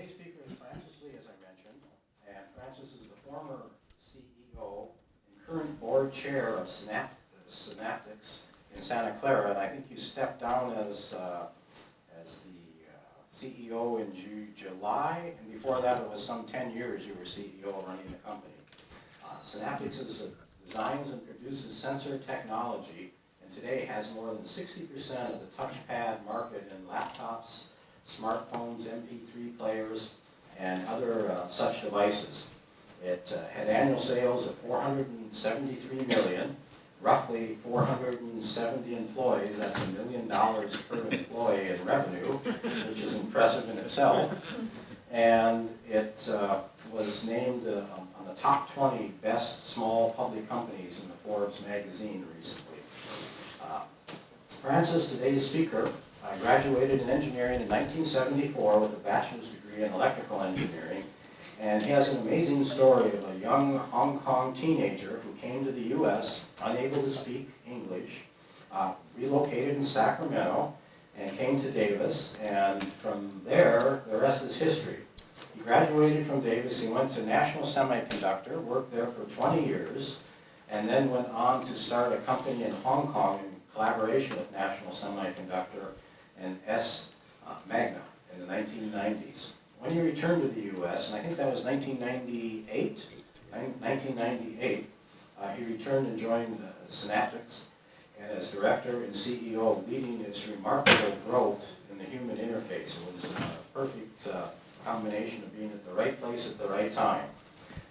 Today's speaker is Francis Lee, as I mentioned, and Francis is the former CEO and current board chair of Synaptics in Santa Clara, and I think you stepped down as the CEO in July, and before that it was some 10 years you were CEO running the company. Synaptics designs and produces sensor technology, and today has more than 60% of the touchpad market in laptops, smartphones, MP3 players, and other such devices. It had annual sales of $473 million, roughly 470 employees. That's $1 million per employee in revenue, which is impressive in itself. And it was named on the top 20 best small public companies in the Forbes magazine recently. Francis, today's speaker, graduated in engineering in 1974 with a bachelor's degree in electrical engineering, and he has an amazing story of a young Hong Kong teenager who came to the U.S. unable to speak English, relocated in Sacramento, and came to Davis, and from there, the rest is history. He graduated from Davis, he went to National Semiconductor, worked there for 20 years, and then went on to start a company in Hong Kong in collaboration with National Semiconductor and Magna in the 1990s. When he returned to the U.S., and I think that was 1998, he returned and joined Synaptics, and as director and CEO, leading its remarkable growth in the human interface. It was a perfect combination of being at the right place at the right time.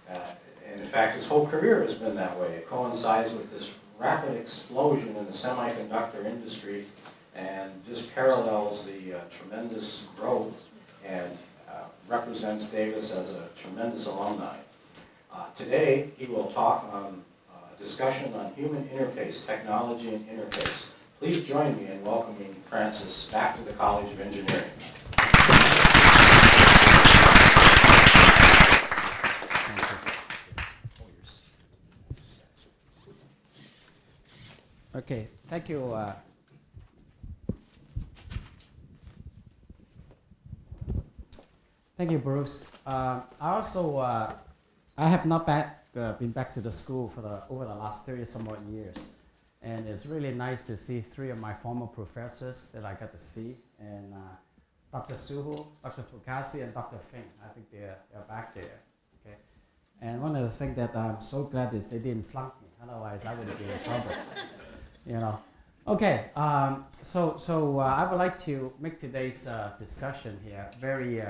And in fact, his whole career has been that way. It coincides with this rapid explosion in the semiconductor industry and just parallels the tremendous growth and represents Davis as a tremendous alumni. Today, he will talk on a discussion on human interface, technology and interface. Please join me in welcoming Francis back to the College of Engineering. Okay, thank you. Thank you, Bruce. I have not been back to the school for over the last 30-some odd years, and it's really nice to see three of my former professors that I got to see, and Dr. Suhu, Dr. Fukasi, and Dr. Feng. I think they're back there. Okay, and one of the things that I'm so glad is they didn't flunk me. Otherwise, I would have been in trouble. You know. Okay, so I would like to make today's discussion here very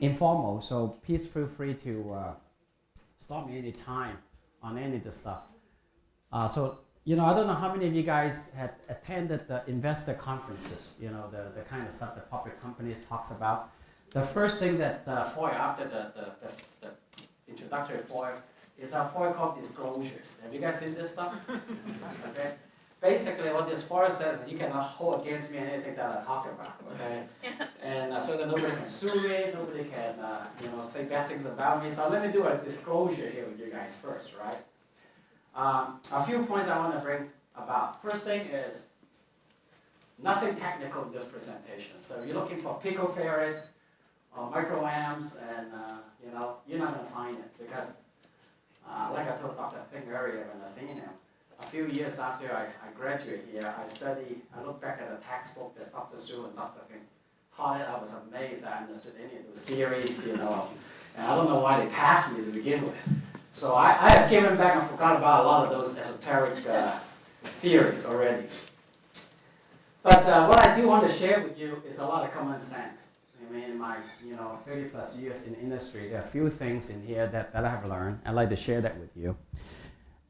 informal, so please feel free to stop me any time on any of the stuff. So, I don't know how many of you guys had attended the investor conferences, the kind of stuff that public companies talks about. The first thing that FOIA, after the introductory FOIA, is a FOIA called disclosures. Have you guys seen this stuff? Okay. Basically, what this FOIA says is you cannot hold against me anything that I talk about, okay? And so that nobody can sue me, nobody can, say bad things about me. So let me do a disclosure here with you guys first, right? A few points I want to bring about. First thing is nothing technical in this presentation. So if you're looking for picofarads or microamps, and you're not going to find it because, like I told Dr. Feng earlier when I seen him. A few years after I graduated here, I looked back at a textbook that Dr. Su and Dr. Feng taught it. I was amazed that I understood any of those theories, and I don't know why they passed me to begin with. So I have given back and forgot about a lot of those esoteric theories already. But what I do want to share with you is a lot of common sense. I mean, in my 30 plus years in industry, there are a few things in here that I have learned. I'd like to share that with you.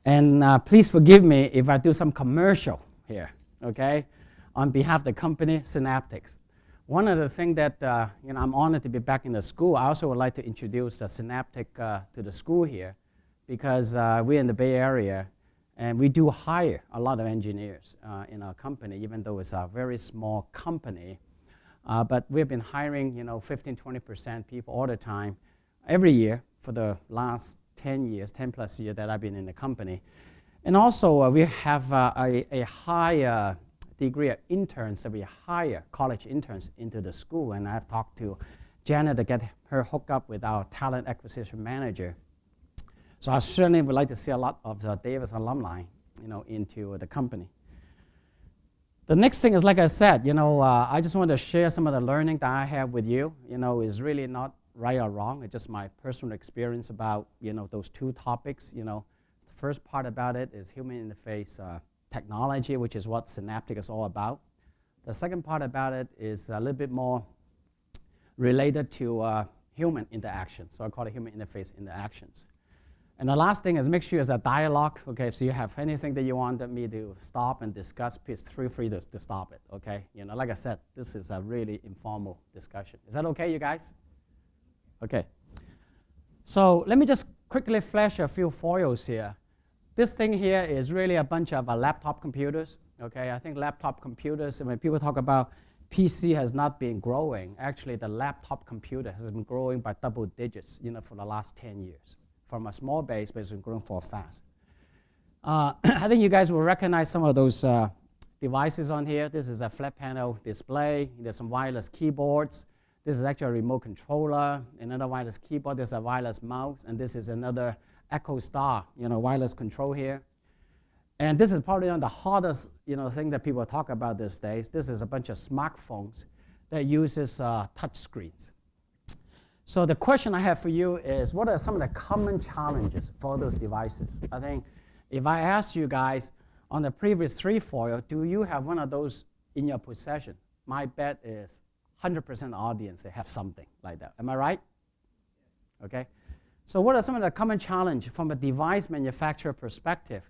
And please forgive me if I do some commercial here, okay, on behalf of the company, Synaptics. One of the things that, I'm honored to be back in the school. I also would like to introduce the Synaptic to the school here because we're in the Bay Area, and we do hire a lot of engineers in our company, even though it's a very small company. But we've been hiring, 15, 20% people all the time, every year for the last 10 plus years that I've been in the company. And also we have a high degree of interns that we hire, college interns into the school. And I've talked to Janet to get her hooked up with our talent acquisition manager. So I certainly would like to see a lot of the Davis alumni, into the company. The next thing is, like I said, I just want to share some of the learning that I have with you. Is really not right or wrong. It's just my personal experience about, those two topics. The first part about it is human interface technology, which is what Synaptics is all about. The second part about it is a little bit more related to human interaction. So I call it human interface interactions. And the last thing is make sure it's a dialogue. Okay, if you have anything that you wanted me to stop and discuss, please feel free to stop it. Okay, like I said, this is a really informal discussion. Is that okay, you guys? Okay. So let me just quickly flash a few foils here. This thing here is really a bunch of laptop computers. Okay, I think laptop computers, when people talk about PC has not been growing, actually the laptop computer has been growing by double digits, for the last 10 years. From a small base, but it's been growing for fast. I think you guys will recognize some of those devices on here. This is a flat panel display. There's some wireless keyboards. This is actually a remote controller, another wireless keyboard. There's a wireless mouse, and this is another Echo Star, wireless control here. And this is probably one of the hardest, thing that people talk about these days. This is a bunch of smartphones that uses touch screens. So the question I have for you is, what are some of the common challenges for those devices? I think if I ask you guys on the previous 3 foil, do you have one of those in your possession? My bet is 100% audience, they have something like that. Am I right? Okay. So what are some of the common challenges from a device manufacturer perspective?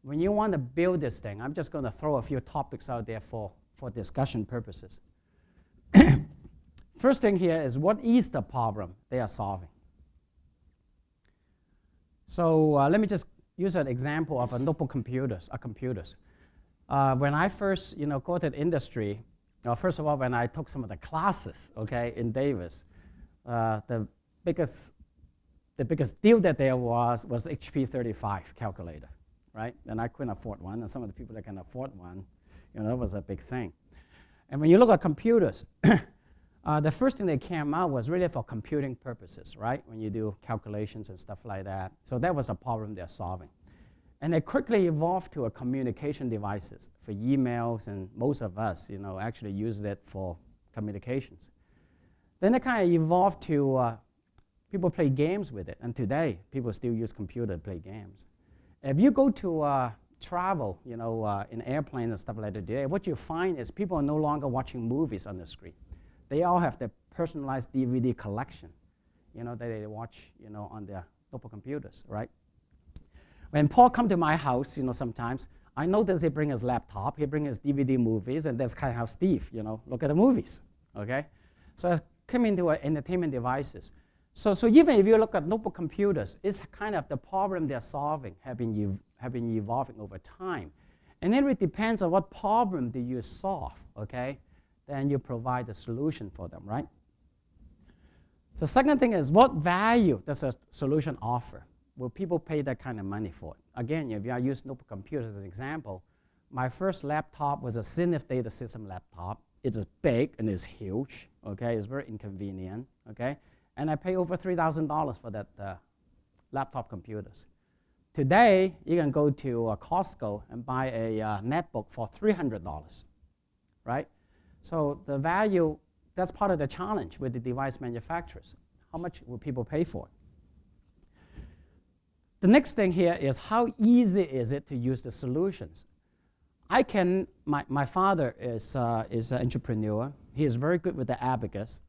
When you want to build this thing, I'm just going to throw a few topics out there for discussion purposes. First thing here is, what is the problem they are solving? So let me just use an example of a notebook computers. When I first go to the industry, first of all, when I took some of the classes, in Davis, the biggest deal that there was HP 35 calculator, right? And I couldn't afford one, and some of the people that can afford one, that was a big thing. And when you look at computers, the first thing that came out was really for computing purposes, right? When you do calculations and stuff like that. So that was the problem they're solving. And they quickly evolved to a communication devices for emails, and most of us, actually use it for communications. Then it kind of evolved to people play games with it, and today people still use computer to play games. If you go to travel, in airplanes and stuff like that today, what you find is people are no longer watching movies on the screen. They all have their personalized DVD collection, that they watch, on their notebook computers, right? When Paul come to my house, sometimes, I notice he bring his laptop, he bring his DVD movies, and that's kind of how Steve, look at the movies, okay? So it's come into entertainment devices. So even if you look at notebook computers, it's kind of the problem they're solving have been evolving over time. And then it depends on what problem do you solve, okay? Then you provide a solution for them, right? The second thing is, what value does a solution offer? Will people pay that kind of money for it? Again, if I use notebook computers as an example, my first laptop was a Synaptics data system laptop. It is big and it's huge, okay? It's very inconvenient, okay? And I pay over $3,000 for that laptop computers. Today, you can go to Costco and buy a netbook for $300, right? So the value, that's part of the challenge with the device manufacturers. How much will people pay for it? The next thing here is, how easy is it to use the solutions? My father is an entrepreneur. He is very good with the abacus.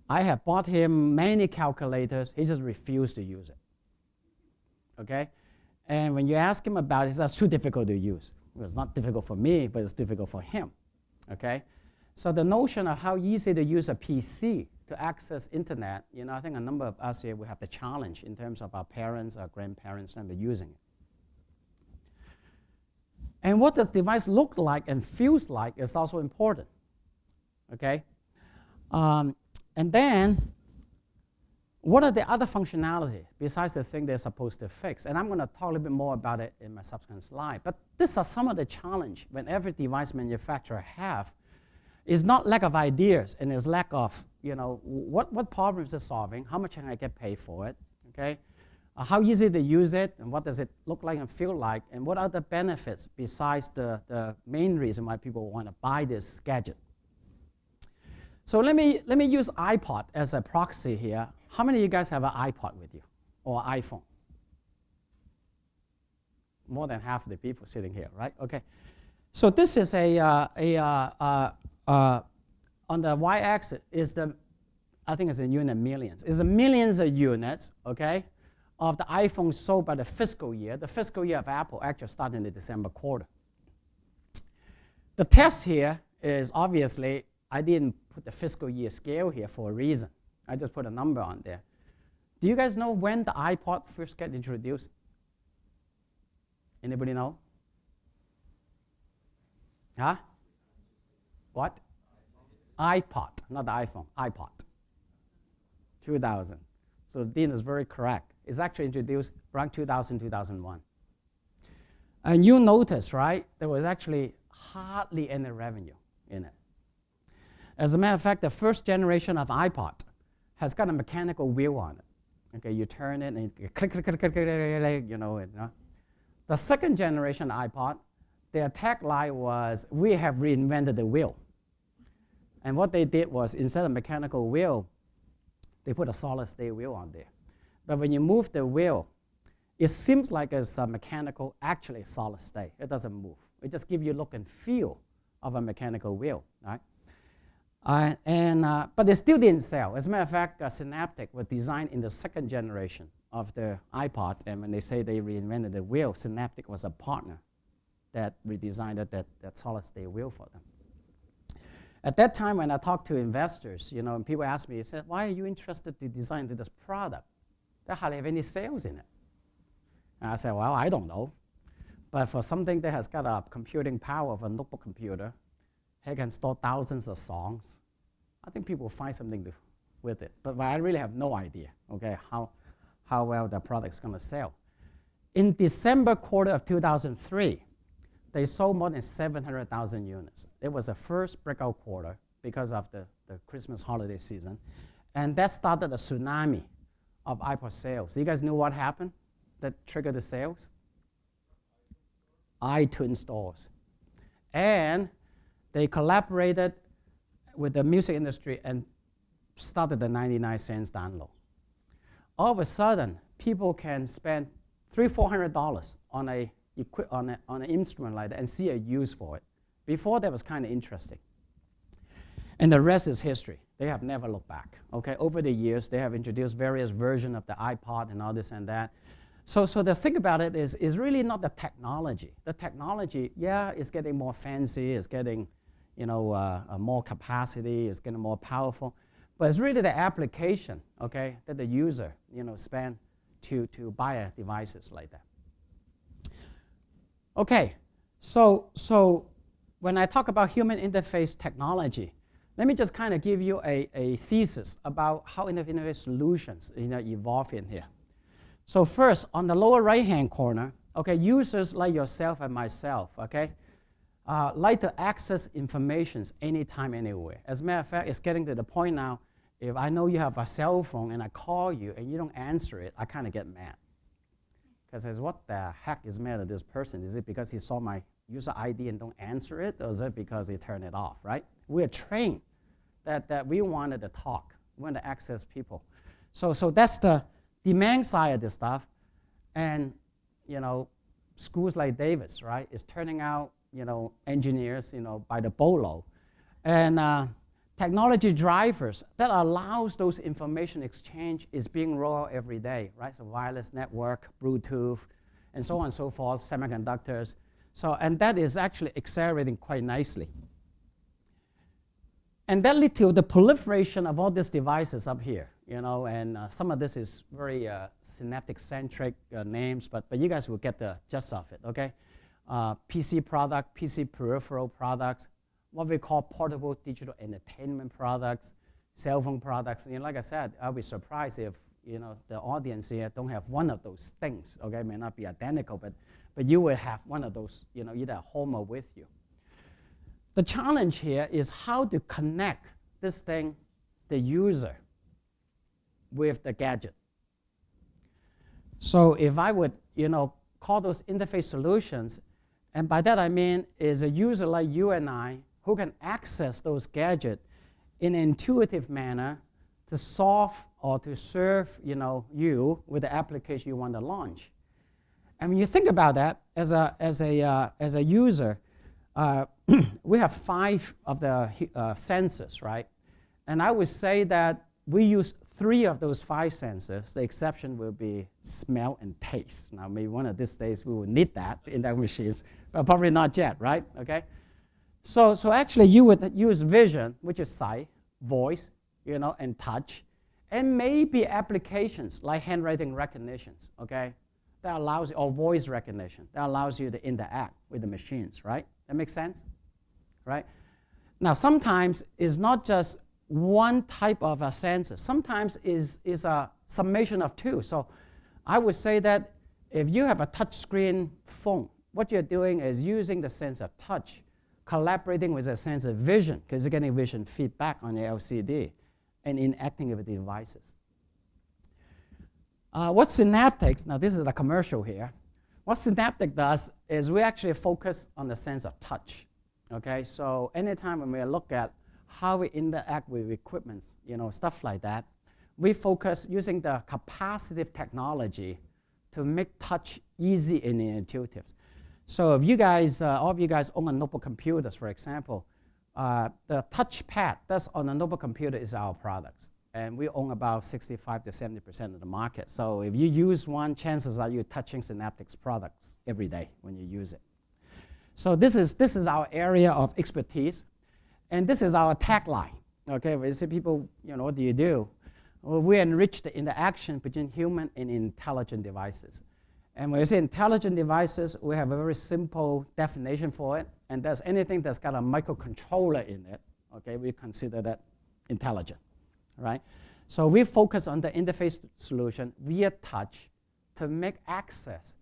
I have bought him many calculators. He just refused to use it, okay? And when you ask him about it, he says, that's too difficult to use. Well, it's not difficult for me, but it's difficult for him, okay? So the notion of how easy to use a PC to access internet, I think a number of us here, we have the challenge in terms of our parents, our grandparents, and using it. And what does device look like and feels like is also important, okay? And then, what are the other functionality besides the thing they're supposed to fix? And I'm going to talk a little bit more about it in my subsequent slide. But these are some of the challenge when every device manufacturer have. Is not lack of ideas and is lack of what problems is it solving? How much can I get paid for it? Okay, how easy to use it, and what does it look like and feel like, and what are the benefits besides the main reason why people want to buy this gadget? So let me use iPod as a proxy here. How many of you guys have an iPod with you or iPhone? More than half of the people sitting here, right? Okay. So this is on the y-axis is I think it's in unit millions. It's millions of units, okay, of the iPhone sold by the fiscal year. The fiscal year of Apple actually started in the December quarter. The test here is obviously, I didn't put the fiscal year scale here for a reason. I just put a number on there. Do you guys know when the iPod first got introduced? Anybody know? Huh? What? iPod, not the iPhone, iPod. 2000. So Dean is very correct. It's actually introduced around 2000, 2001. And you notice, right, there was actually hardly any revenue in it. As a matter of fact, the first generation of iPod has got a mechanical wheel on it. Okay, you turn it and you click, click, click, click, click, you know it. The second generation iPod, their tagline was, we have reinvented the wheel. And what they did was, instead of mechanical wheel, they put a solid state wheel on there. But when you move the wheel, it seems like it's a mechanical, actually solid state. It doesn't move. It just gives you look and feel of a mechanical wheel, right? But they still didn't sell. As a matter of fact, Synaptics was designed in the second generation of the iPod, and when they say they reinvented the wheel, Synaptics was a partner that redesigned that solid state wheel for them. At that time, when I talked to investors, and people asked me, they said, why are you interested to design this product that hardly have any sales in it? And I said, well, I don't know. But for something that has got a computing power of a notebook computer, it can store thousands of songs, I think people will find something with it. But I really have no idea, okay, how well the product's going to sell. In December quarter of 2003, they sold more than 700,000 units. It was the first breakout quarter because of the Christmas holiday season. And that started a tsunami of iPod sales. You guys know what happened that triggered the sales? iTunes stores. And they collaborated with the music industry and started the 99 cents download. All of a sudden, people can spend $300-400 on an instrument like that and see a use for it. Before, that was kind of interesting. And the rest is history. They have never looked back. Okay, over the years, they have introduced various versions of the iPod and all this and that. So the thing about it is really not the technology. The technology, yeah, is getting more fancy, it's getting, more capacity, it's getting more powerful. But it's really the application, okay, that the user, spend to buy devices like that. Okay, so when I talk about human interface technology, let me just kind of give you a thesis about how interface solutions evolve in here. So first, on the lower right-hand corner, okay, users like yourself and myself, okay, like to access information anytime, anywhere. As a matter of fact, it's getting to the point now, if I know you have a cell phone and I call you and you don't answer it, I kind of get mad. Because what the heck is mad at this person? Is it because he saw my user ID and don't answer it, or is it because he turned it off, right? We're trained that we wanted to talk, we want to access people. So that's the demand side of this stuff. And, schools like Davis, right, is turning out, engineers, by the boatload. And technology drivers that allows those information exchange is being rolled out every day, right? So wireless network, Bluetooth, and so on and so forth, semiconductors. And that is actually accelerating quite nicely. And that leads to the proliferation of all these devices up here, and some of this is very Synaptic-centric names, but you guys will get the gist of it, okay? PC product, PC peripheral products, what we call portable digital entertainment products, cell phone products. Like I said, I'll be surprised if the audience here don't have one of those things. Okay, it may not be identical, but you will have one of those, either at home or with you. The challenge here is how to connect this thing the user with the gadget. So if I would, call those interface solutions, and by that I mean is a user like you and I who can access those gadgets in an intuitive manner to solve or to serve, you with the application you want to launch. And when you think about that, as a user, we have 5 of the sensors, right? And I would say that we use 3 of those 5 sensors. The exception will be smell and taste. Now, maybe one of these days we will need that in that machines, but probably not yet, right? Okay. So actually, you would use vision, which is sight, voice, and touch, and maybe applications like handwriting recognitions, okay? That allows, or voice recognition, that allows you to interact with the machines, right? That makes sense, right? Now, sometimes it's not just one type of a sensor. Sometimes is a summation of 2. So I would say that if you have a touch screen phone, what you're doing is using the sensor touch, collaborating with the sensor vision, because you're getting vision feedback on the LCD, and interacting with the devices. What Synaptics, now this is a commercial here. What Synaptics does is we actually focus on the sense of touch. Okay, so anytime when we look at how we interact with equipment, stuff like that, we focus using the capacitive technology to make touch easy and intuitive. So if you guys, all of you guys own a notebook computers, for example, the touchpad that's on a notebook computer is our products. And we own about 65 to 70% of the market. So if you use one, chances are you're touching Synaptics products every day when you use it. So this is our area of expertise. And this is our tagline. Okay, when you say people, what do you do? Well, we enrich the interaction between human and intelligent devices. And when you say intelligent devices, we have a very simple definition for it. And that's anything that's got a microcontroller in it. Okay, we consider that intelligent, right? So we focus on the interface solution via touch to make access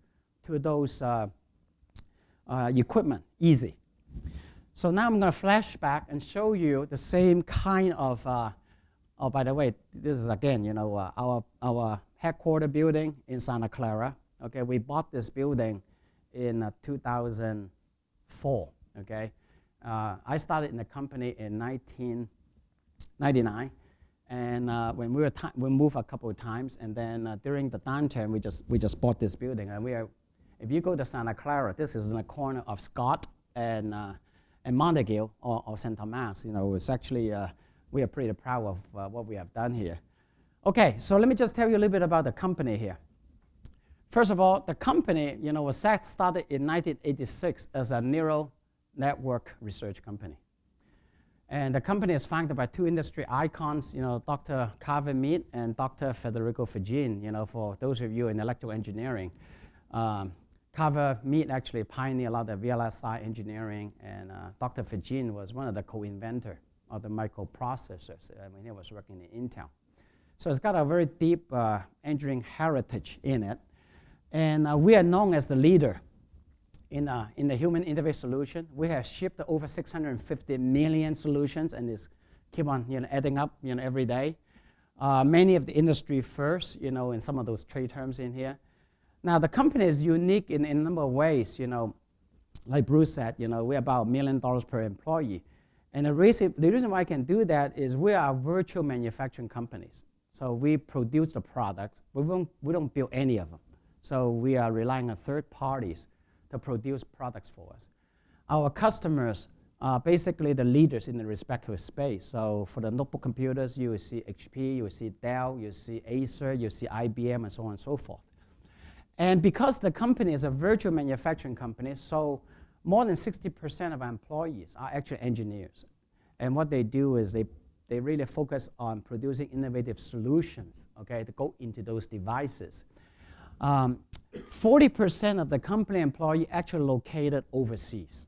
to those equipment easy. So now I'm going to flash back and show you the same kind of, oh, by the way, this is again, our headquarter building in Santa Clara. Okay, we bought this building in 2004, okay? I started in the company in 1999, and when we moved a couple of times, and then during the downturn, we just bought this building. And if you go to Santa Clara, this is in the corner of Scott and Montague or Santa Mass. It's actually, we are pretty proud of what we have done here. Okay, so let me just tell you a little bit about the company here. First of all, the company, was started in 1986 as a neural network research company. And the company is founded by 2 industry icons, Dr. Carver Mead and Dr. Federico Fagin, for those of you in electrical engineering. Carver Mead actually pioneered a lot of VLSI engineering, and Dr. Fagin was one of the co-inventors of the microprocessors when he was working in Intel. So it's got a very deep engineering heritage in it. And we are known as the leader in the human interface solution. We have shipped over 650 million solutions, and it's keep on adding up every day. Many of the industry first, in some of those trade terms in here. Now the company is unique in a number of ways. Like Bruce said, we're about $1 million per employee. And the reason why I can do that is we are virtual manufacturing companies. So we produce the products. We don't build any of them. So we are relying on third parties to produce products for us. Our customers are basically the leaders in the respective space. So for the notebook computers, you will see HP, you will see Dell, you will see Acer, you will see IBM, and so on and so forth. And because the company is a virtual manufacturing company, so more than 60% of our employees are actually engineers. And what they do is they really focus on producing innovative solutions, okay, to go into those devices. 40% of the company employee actually located overseas.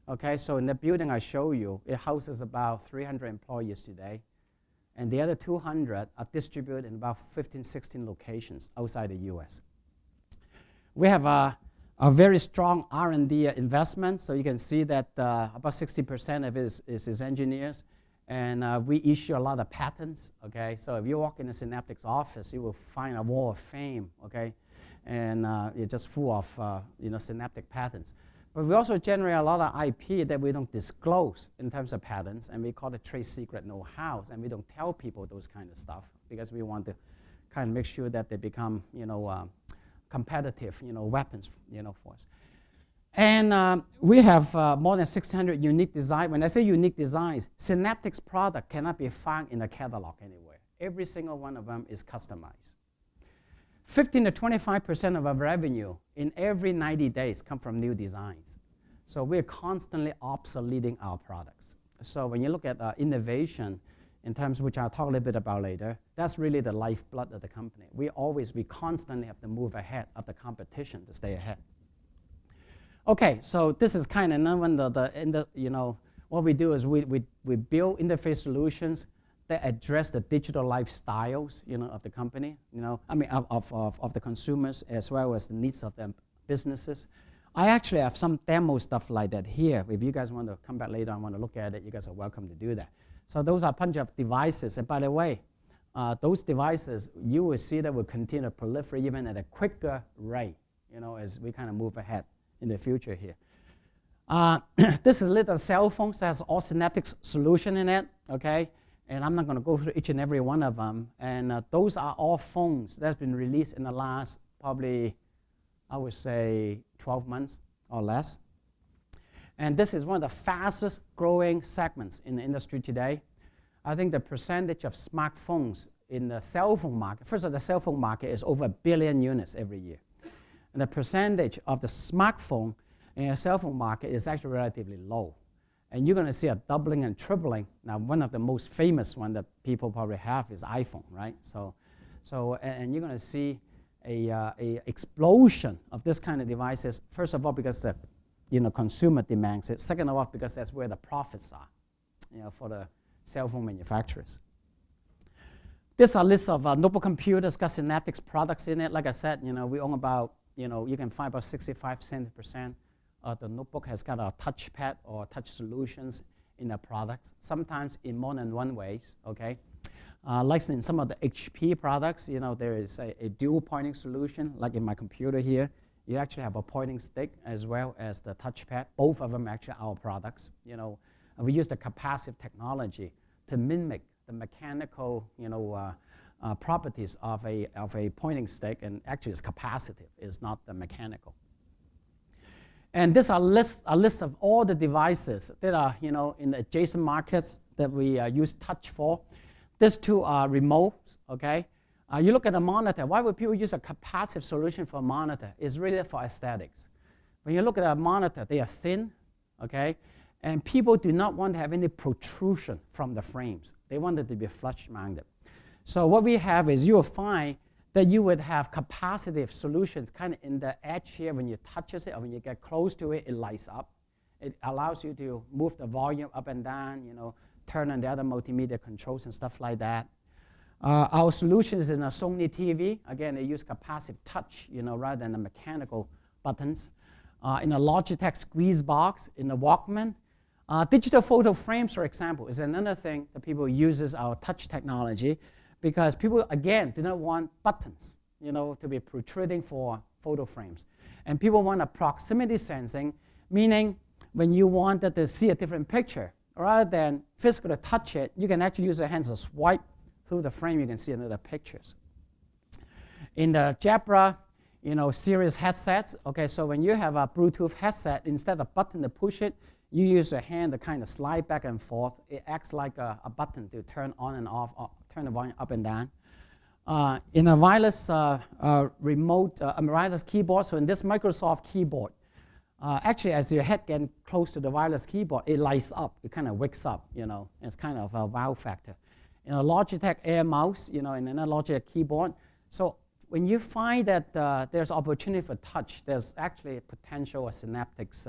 Okay, so in the building I show you, it houses about 300 employees today, and the other 200 are distributed in about 15, 16 locations outside the US. We have a very strong R&D investment, so you can see that about 60% of it is engineers, And we issue a lot of patents, okay? So if you walk in the Synaptics office, you will find a wall of fame, okay? And it's just full of, synaptic patents. But we also generate a lot of IP that we don't disclose in terms of patents, and we call it trade secret know-how, and we don't tell people those kind of stuff because we want to kind of make sure that they become, competitive, weapons, for us. And we have more than 600 unique designs. When I say unique designs, Synaptics product cannot be found in a catalog anywhere. Every single one of them is customized. 15 to 25% of our revenue in every 90 days come from new designs. So we're constantly obsoleting our products. So when you look at innovation, in terms which I'll talk a little bit about later, that's really the lifeblood of the company. We constantly have to move ahead of the competition to stay ahead. Okay, so this is kind of what we do is we build interface solutions that address the digital lifestyles, of the company, of the consumers as well as the needs of the businesses. I actually have some demo stuff like that here. If you guys want to come back later and want to look at it, you guys are welcome to do that. So those are a bunch of devices. And by the way, those devices, you will see that will continue to proliferate even at a quicker rate, as we kind of move ahead in the future here. This is a little cell phone that has all Synaptics solution in it, okay? And I'm not going to go through each and every one of them. And those are all phones that's been released in the last probably, I would say, 12 months or less. And this is one of the fastest growing segments in the industry today. I think the percentage of smartphones in the cell phone market, first of all, the cell phone market is over 1 billion units every year. And the percentage of the smartphone in the cell phone market is actually relatively low. And you're going to see a doubling and tripling. Now, one of the most famous one that people probably have is iPhone, right? And you're going to see a explosion of this kind of devices. First of all, because the consumer demands it. Second of all, because that's where the profits are, for the cell phone manufacturers. This is a list of notebook computers, got Synaptics products in it. Like I said, we own about, you can find about 65-70% of the notebook has got a touchpad or touch solutions in the products, sometimes in more than one ways, okay? Like in some of the HP products, there is a dual pointing solution, like in my computer here. You actually have a pointing stick as well as the touchpad. Both of them actually are our products. We use the capacitive technology to mimic the mechanical, properties of a pointing stick, and actually it's capacitive, it's not the mechanical. And this is a list of all the devices that are, in the adjacent markets that we use touch for. These two are remotes, okay? You look at a monitor. Why would people use a capacitive solution for a monitor? It's really for aesthetics. When you look at a monitor, they are thin, okay? And people do not want to have any protrusion from the frames. They want it to be flush mounted. So what we have is you will find that you would have capacitive solutions kind of in the edge here. When you touch it or when you get close to it, it lights up. It allows you to move the volume up and down, turn on the other multimedia controls and stuff like that. Our solution is in a Sony TV. Again, they use capacitive touch, rather than the mechanical buttons. In a Logitech squeeze box, in the Walkman. Digital photo frames, for example, is another thing that people uses our touch technology, because people, again, do not want buttons, to be protruding for photo frames. And people want a proximity sensing, meaning when you wanted to see a different picture, rather than physically touch it, you can actually use your hands to swipe through the frame, you can see another pictures. In the Jabra, series headsets, okay, so when you have a Bluetooth headset, instead of button to push it, you use your hand to kind of slide back and forth. It acts like a button to turn on and off, turn the volume up and down. In a wireless remote, wireless keyboard, so in this Microsoft keyboard, actually as your head gets close to the wireless keyboard, it lights up, it kind of wakes up, it's kind of a wow factor. In a Logitech Air mouse, in another Logitech keyboard. So when you find that there's opportunity for touch, there's actually a potential a Synaptics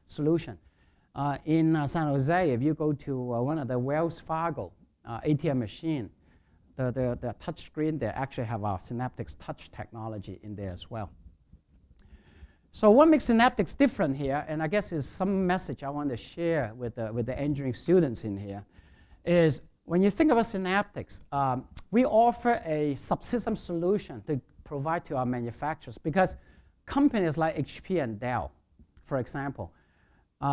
solution. In San Jose, if you go to one of the Wells Fargo ATM machine, the touch screen, they actually have our Synaptics touch technology in there as well. So what makes Synaptics different here, and I guess is some message I want to share with the engineering students in here, is when you think about Synaptics, we offer a subsystem solution to provide to our manufacturers because companies like HP and Dell, for example,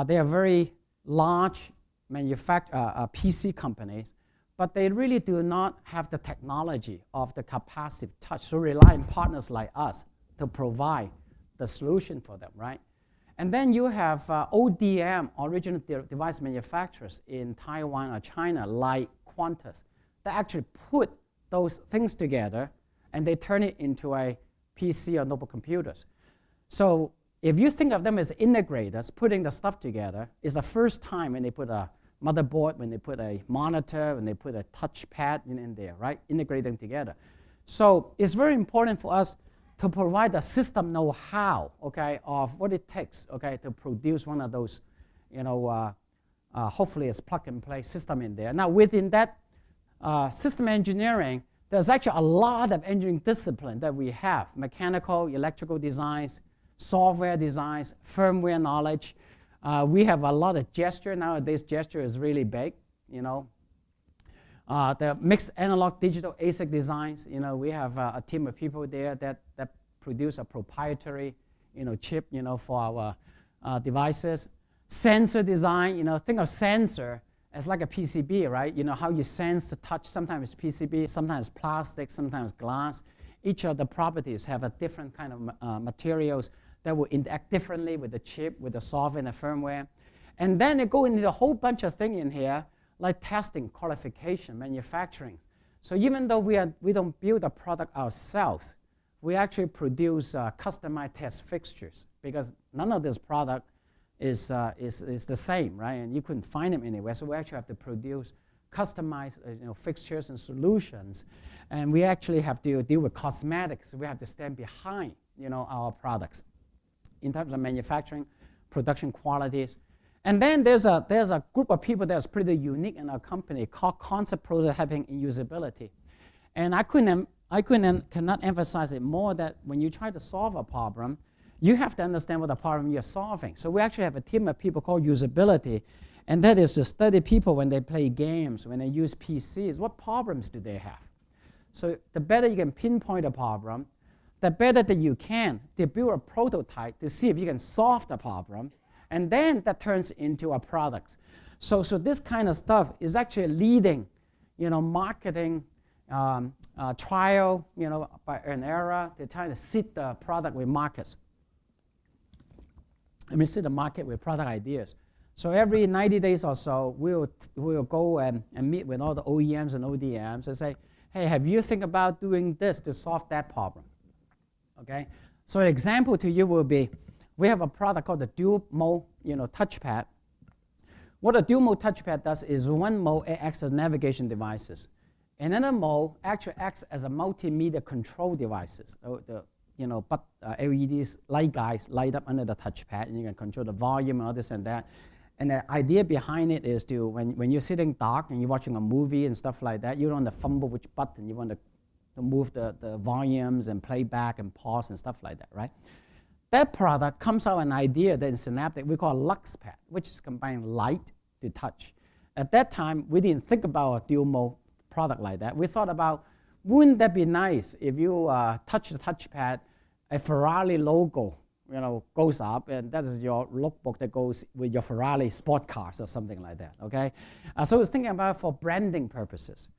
they are very large PC companies, but they really do not have the technology of the capacitive touch, so rely on partners like us to provide the solution for them, right? And then you have ODM, original device manufacturers in Taiwan or China, like Qantas, that actually put those things together and they turn it into a PC or notebook computers. So if you think of them as integrators, putting the stuff together is the first time when they put a motherboard, when they put a monitor, when they put a touchpad in there, right? Integrate them together. So it's very important for us to provide the system know-how, okay, of what it takes, okay, to produce one of those, hopefully it's plug-and-play system in there. Now, within that system engineering, there's actually a lot of engineering discipline that we have: mechanical, electrical designs, software designs, firmware knowledge. We have a lot of gesture. Nowadays, gesture is really big, the mixed analog digital ASIC designs, we have a team of people there that produce a proprietary, chip, for our devices. Sensor design, think of sensor as like a PCB, right? How you sense the touch. Sometimes it's PCB, sometimes plastic, sometimes glass. Each of the properties have a different kind of materials that will interact differently with the chip, with the software and the firmware. And then it go into a whole bunch of things in here, like testing, qualification, manufacturing. So even though we don't build a product ourselves, we actually produce customized test fixtures because none of this product is the same, right? And you couldn't find them anywhere. So we actually have to produce customized fixtures and solutions. And we actually have to deal with cosmetics. We have to stand behind our products in terms of manufacturing, production qualities. And then there's a group of people that's pretty unique in our company called concept prototyping and usability. And I cannot emphasize it more that when you try to solve a problem, you have to understand what the problem you're solving. So we actually have a team of people called usability, and that is to study people when they play games, when they use PCs, what problems do they have? So the better you can pinpoint a problem, the better that you can to build a prototype to see if you can solve the problem. And then that turns into a product. So this kind of stuff is actually leading, marketing, trial, by an era. They're trying to seed the product with markets. Seed the market with product ideas. So every 90 days or so, we'll go and meet with all the OEMs and ODMs and say, hey, have you think about doing this to solve that problem? Okay. So an example to you will be, we have a product called the dual mode, touchpad. What a dual mode touchpad does is one mode acts as navigation devices. Another mode actually acts as a multimedia control devices. So the LEDs light guys light up under the touchpad, and you can control the volume and all this and that. And the idea behind it is to when you're sitting dark and you're watching a movie and stuff like that, you don't want to fumble which button. You want to move the volumes and play back and pause and stuff like that, right? That product comes out an idea that in Synaptics we call LuxPad, which is combining light to touch. At that time, we didn't think about a dual mode product like that. We thought about, wouldn't that be nice if you touch the touchpad, a Ferrari logo, goes up, and that is your lookbook that goes with your Ferrari sport cars or something like that. Okay, so I was thinking about it for branding purposes.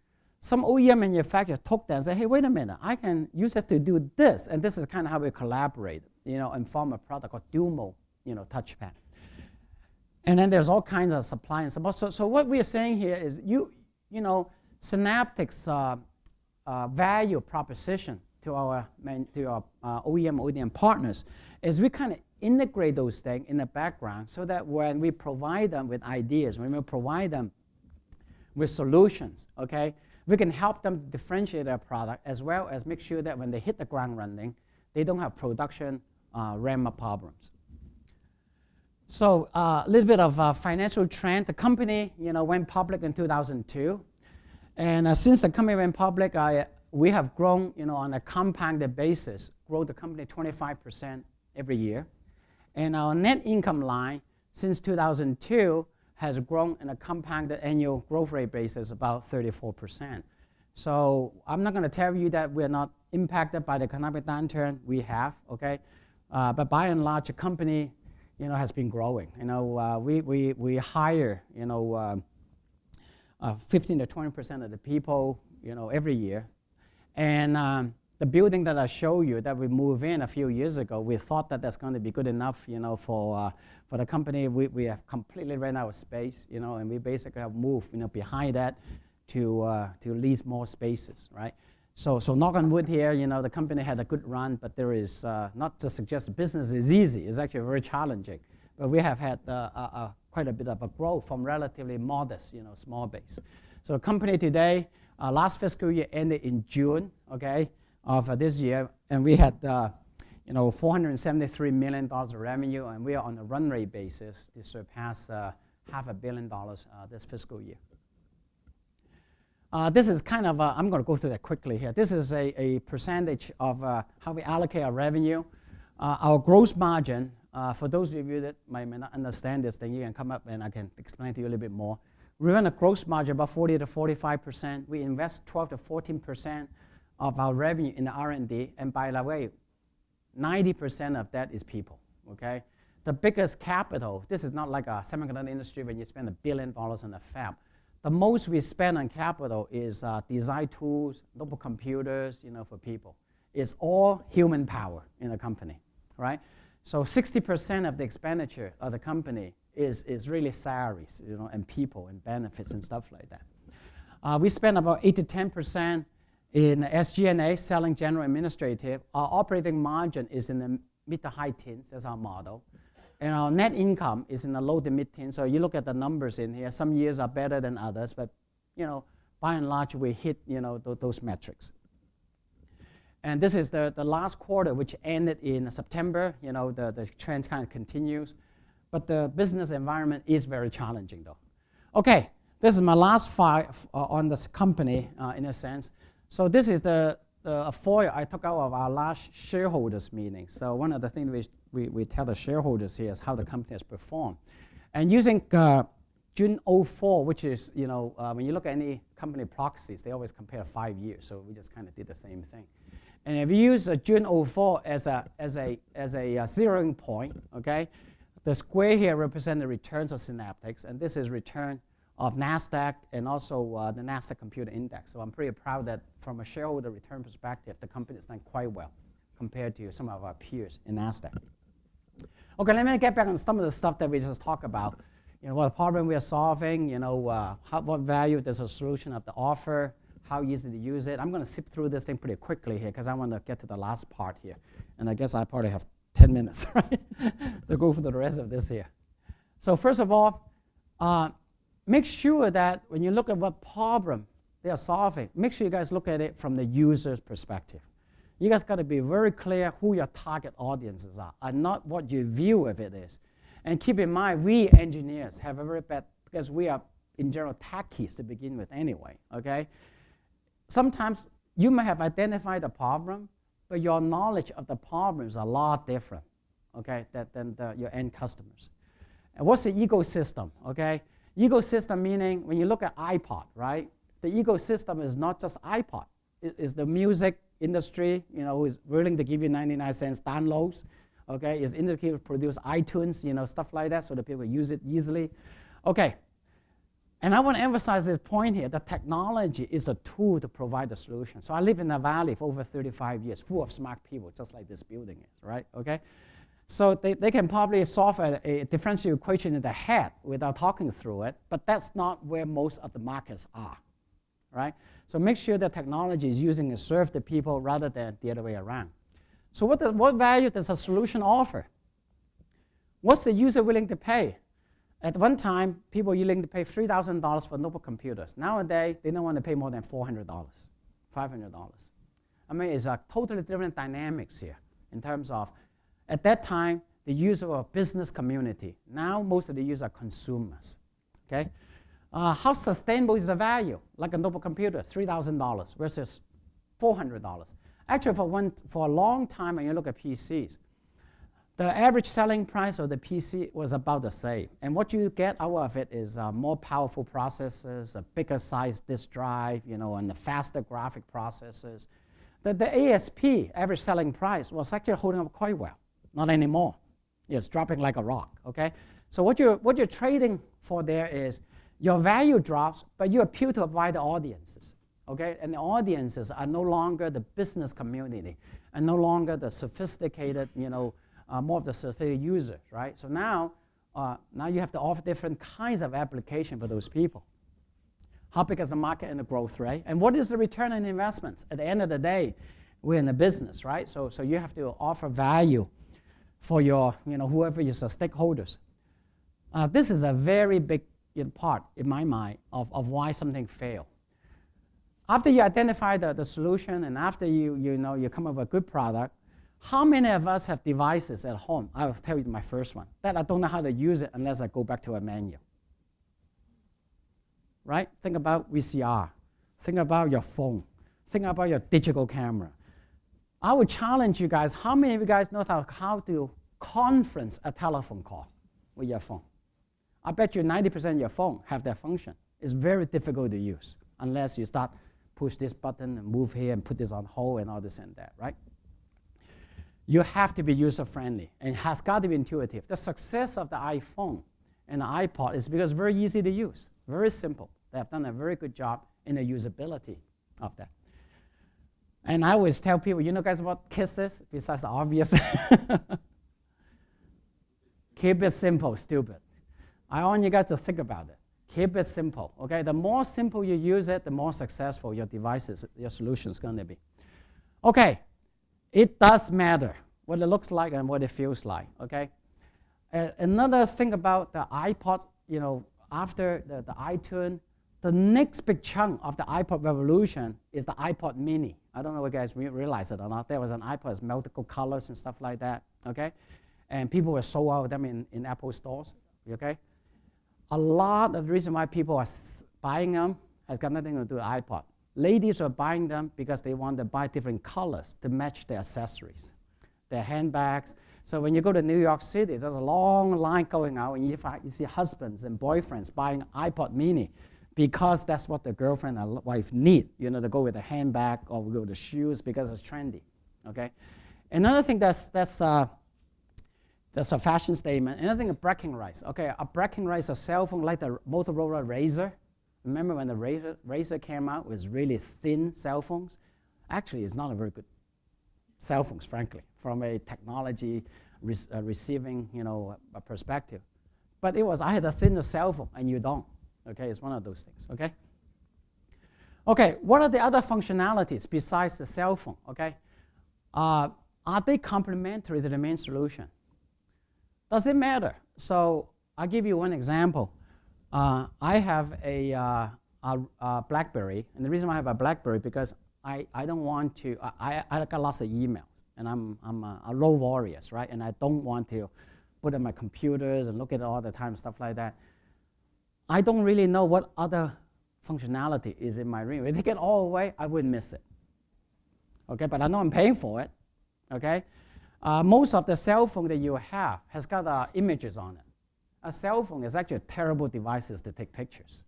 Some OEM manufacturer took that and said, hey, wait a minute, I can use it to do this, and this is kind of how we collaborate, and form a product called dual mode, touchpad. And then there's all kinds of supply and support. So what we are saying here is, Synaptics value proposition to our OEM partners is we kind of integrate those things in the background so that when we provide them with ideas, when we provide them with solutions, okay, we can help them differentiate their product as well as make sure that when they hit the ground running, they don't have production ramp-up problems. So a little bit of financial trend. The company, went public in 2002. And since the company went public, we have grown, on a compounded basis, grow the company 25% every year. And our net income line, since 2002, has grown in a compounded annual growth rate basis about 34%. So I'm not going to tell you that we're not impacted by the economic downturn. We have, okay? But by and large, the company, has been growing. We hire, 15 to 20% of the people, every year. And the building that I showed you that we moved in a few years ago, we thought that that's going to be good enough, for the company. We have completely ran out of space, and we basically have moved, behind that to lease more spaces, right? So knock on wood here, the company had a good run, but there is not to suggest the business is easy. It's actually very challenging. But we have had quite a bit of a growth from relatively modest, small base. So the company today, last fiscal year ended in June, okay, of this year, and we had $473 million of revenue, and we are on a run rate basis to surpass $500 million this fiscal year. This is kind of, I'm going to go through that quickly here. This is a percentage of how we allocate our revenue. Our gross margin, for those of you that may not understand this, then you can come up and I can explain to you a little bit more. We run a gross margin about 40 to 45%. We invest 12 to 14% of our revenue in the R&D, and by the way, 90% of that is people, okay? The biggest capital, this is not like a semiconductor industry when you spend $1 billion on a fab. The most we spend on capital is design tools, notebook computers, for people. It's all human power in the company, right? So 60% of the expenditure of the company is really salaries, and people and benefits and stuff like that. We spend about 8 to 10% in SG&A, selling, general, administrative. Our operating margin is in the mid to high teens. That's our model. And our net income is in the low to mid-teens. So you look at the numbers in here. Some years are better than others, but by and large, we hit those metrics. And this is the last quarter, which ended in September. The trend kind of continues, but the business environment is very challenging, though. Okay, this is my last five on this company, in a sense. So this is the foil I took out of our last shareholders meeting. So one of the things we tell the shareholders here is how the company has performed. And using June 04, which is, when you look at any company proxies, they always compare 5 years. So we just kind of did the same thing. And if you use June 04 as a zeroing point, okay, the square here represents the returns of Synaptics, and this is return of NASDAQ and also the NASDAQ Computer Index. So I'm pretty proud that from a shareholder return perspective, the company has done quite well compared to some of our peers in NASDAQ. Okay, let me get back on some of the stuff that we just talked about. What problem we are solving, what value does a solution have to offer, how easy to use it. I'm going to zip through this thing pretty quickly here because I want to get to the last part here. And I guess I probably have 10 minutes, right, to go through the rest of this here. So first of all, make sure that when you look at what problem they are solving, make sure you guys look at it from the user's perspective. You guys got to be very clear who your target audiences are and not what your view of it is. And keep in mind, we engineers have a very bad, because we are, in general, techies to begin with anyway, okay? Sometimes you may have identified a problem, but your knowledge of the problem is a lot different, okay, than your end customers. And what's the ecosystem, okay? Ecosystem meaning when you look at iPod, right? The ecosystem is not just iPod. It is the music industry, who is willing to give you 99 cents downloads, okay? Is industry to produce iTunes, stuff like that, so that people use it easily. Okay, and I want to emphasize this point here, that technology is a tool to provide a solution. So I live in the Valley for over 35 years, full of smart people, just like this building is, right? Okay, so they can probably solve a differential equation in their head without talking through it, but that's not where most of the markets are, right? So make sure that technology is using to serve the people rather than the other way around. So what value does a solution offer? What's the user willing to pay? At one time, people were willing to pay $3,000 for notebook computers. Nowadays, they don't want to pay more than $400, $500. I mean, it's a totally different dynamics here in terms of, at that time, the users were a business community. Now, most of the users are consumers, okay? How sustainable is the value? Like a notebook computer, $3,000 versus $400. Actually, for a long time, when you look at PCs, The average selling price of the PC was about the same. And what you get out of it is more powerful processors, a bigger size disk drive, and the faster graphic processors. The ASP, average selling price, was actually holding up quite well. Not anymore. It's dropping like a rock, okay? So what you're trading for there is your value drops, but you appeal to a wider audiences, okay? And the audiences are no longer the business community and no longer the sophisticated, more of the sophisticated users, right? So now you have to offer different kinds of application for those people. How big is the market and the growth rate? And what is the return on investments? At the end of the day, we're in the business, right? So you have to offer value for your, whoever is the stakeholders. This is a very big part, in my mind, of why something failed. After you identify the solution and after you come up with a good product, how many of us have devices at home? I'll tell you my first one, that I don't know how to use it unless I go back to a menu. Right? Think about VCR. Think about your phone. Think about your digital camera. I would challenge you guys, how many of you guys know how to conference a telephone call with your phone? I bet you 90% of your phone have that function. It's very difficult to use unless you start push this button and move here and put this on hold and all this and that, right? You have to be user-friendly and it has got to be intuitive. The success of the iPhone and the iPod is because it's very easy to use, very simple. They have done a very good job in the usability of that. And I always tell people, guys, what KISS is, besides the obvious? Keep it simple, stupid. I want you guys to think about it. Keep it simple, okay? The more simple you use it, the more successful your devices, your solution is going to be. Okay, it does matter what it looks like and what it feels like, okay? Another thing about the iPod, after the iTunes, the next big chunk of the iPod revolution is the iPod mini. I don't know if you guys realize it or not. There was an iPod with multiple colors and stuff like that, okay? And people were sold out of them in Apple stores, okay? A lot of the reason why people are buying them has got nothing to do with iPod. Ladies are buying them because they want to buy different colors to match their accessories, their handbags. So when you go to New York City, there's a long line going out, and you see husbands and boyfriends buying iPod mini because that's what the girlfriend or wife need, to go with a handbag or go with the shoes because it's trendy, okay? Another thing that's a fashion statement. Another thing, a bragging rights. Okay, a bragging rights, a cell phone like the Motorola Razr. Remember when the Razr came out with really thin cell phones? Actually, it's not a very good cell phones, frankly, from a technology receiving, a perspective. But I had a thinner cell phone, and you don't. Okay, it's one of those things. Okay. Okay, what are the other functionalities besides the cell phone? Okay, are they complementary to the main solution? Does it matter? So I'll give you one example. I have a BlackBerry, and the reason why I have a BlackBerry because I don't want to. I got lots of emails, and I'm a road warrior, right? And I don't want to put on my computers and look at it all the time, stuff like that. I don't really know what other functionality is in my ring. If they get all away, I wouldn't miss it. Okay, but I know I'm paying for it. Okay, most of the cell phone that you have has got images on it. A cell phone is actually a terrible device to take pictures.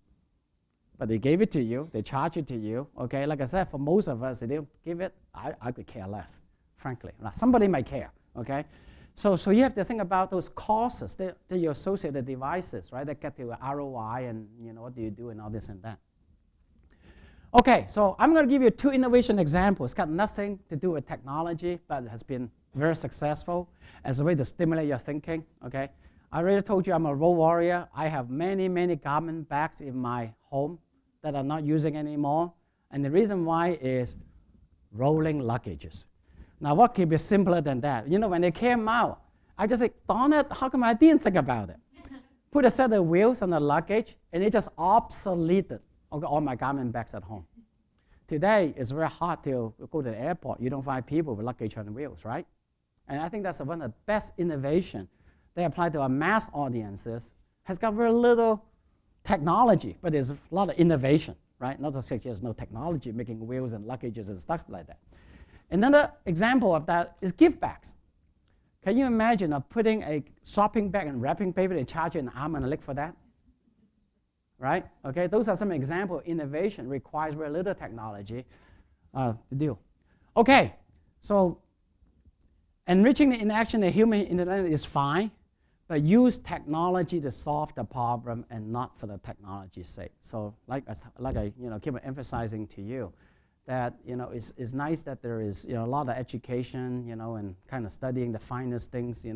But they gave it to you, they charge it to you. Okay, like I said, for most of us, they don't give it, I could care less, frankly. Now, somebody might care, okay? So you have to think about those costs that you associate the devices, right? That get to ROI and what do you do and all this and that. Okay, so I'm going to give you 2 innovation examples. It's got nothing to do with technology, but it has been very successful as a way to stimulate your thinking, okay? I already told you I'm a road warrior. I have many, many garment bags in my home that I'm not using anymore. And the reason why is rolling luggages. Now, what could be simpler than that? When they came out, I just said, darn it, how come I didn't think about it? Put a set of wheels on the luggage, and it just obsoleted all my garment bags at home. Today, it's very hard to go to the airport. You don't find people with luggage on wheels, right? And I think that's one of the best innovations. They apply to our mass audiences, has got very little technology, but there's a lot of innovation, right? Not just there's no technology making wheels and luggages and stuff like that. Another example of that is gift bags. Can you imagine putting a shopping bag and wrapping paper and charge you an arm and a leg for that? Right? Okay, those are some examples. Innovation requires very little technology to do. Okay, so enriching the interaction of human intellect is fine, but use technology to solve the problem and not for the technology's sake. So like I keep emphasizing to you that it's nice that there is a lot of education and kind of studying the finest things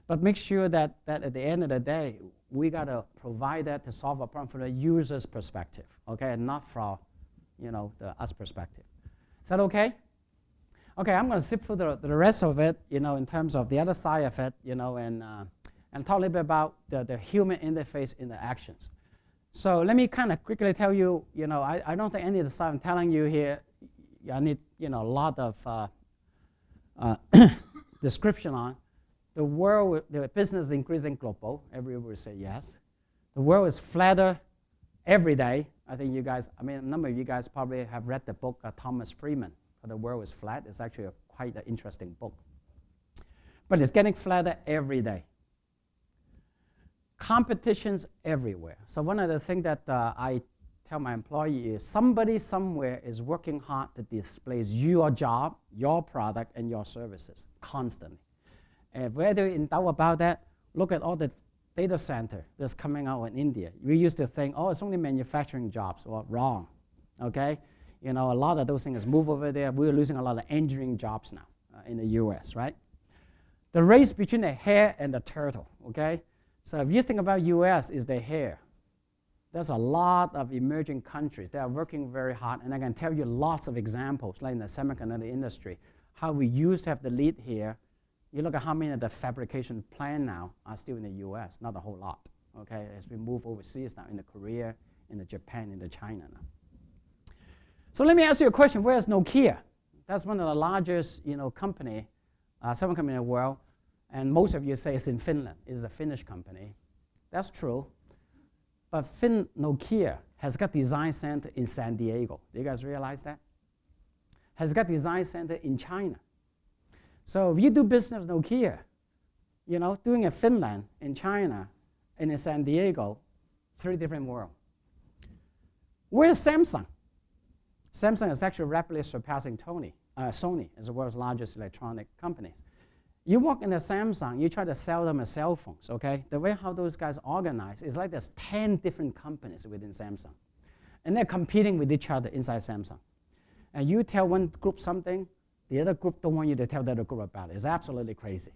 but make sure that at the end of the day we got to provide that to solve a problem from the user's perspective, okay, and not from the us perspective. Is that okay? Okay, I'm going to zip through the rest of it in terms of the other side of it and talk a little bit about the human interface interactions. So let me kind of quickly tell you, I don't think any of the stuff I'm telling you here, I need a lot of description on. The world, the business is increasing global. Everyone will say yes. The world is flatter every day. I think you guys, a number of you guys probably have read the book Thomas Friedman, The World is Flat. It's actually quite an interesting book. But it's getting flatter every day. Competition's everywhere. So one of the things that I tell my employee is somebody somewhere is working hard to display your job, your product, and your services constantly. And whether in doubt about that, look at all the data center that's coming out in India. We used to think, oh, it's only manufacturing jobs. Well, wrong, okay? A lot of those things move over there. We're losing a lot of engineering jobs now in the US, right? The race between the hare and the turtle, okay? So if you think about US is the hare. There's a lot of emerging countries that are working very hard, and I can tell you lots of examples, like in the semiconductor industry, how we used to have the lead here. You look at how many of the fabrication plants now are still in the US, not a whole lot, okay? As we move overseas now, in the Korea, in the Japan, in the China now. So let me ask you a question, where's Nokia? That's one of the largest, company, cell company in the world, and most of you say it's in Finland. It's a Finnish company. That's true. But Nokia has got design center in San Diego. Do you guys realize that? Has got design center in China. So if you do business with Nokia, doing in Finland, in China, and in San Diego, 3 different worlds. Where's Samsung? Samsung is actually rapidly surpassing Sony as the world's largest electronic companies. You walk into Samsung, you try to sell them a cell phones, okay? The way how those guys organize is like there's 10 different companies within Samsung. And they're competing with each other inside Samsung. And you tell one group something, the other group don't want you to tell the other group about it. It's absolutely crazy,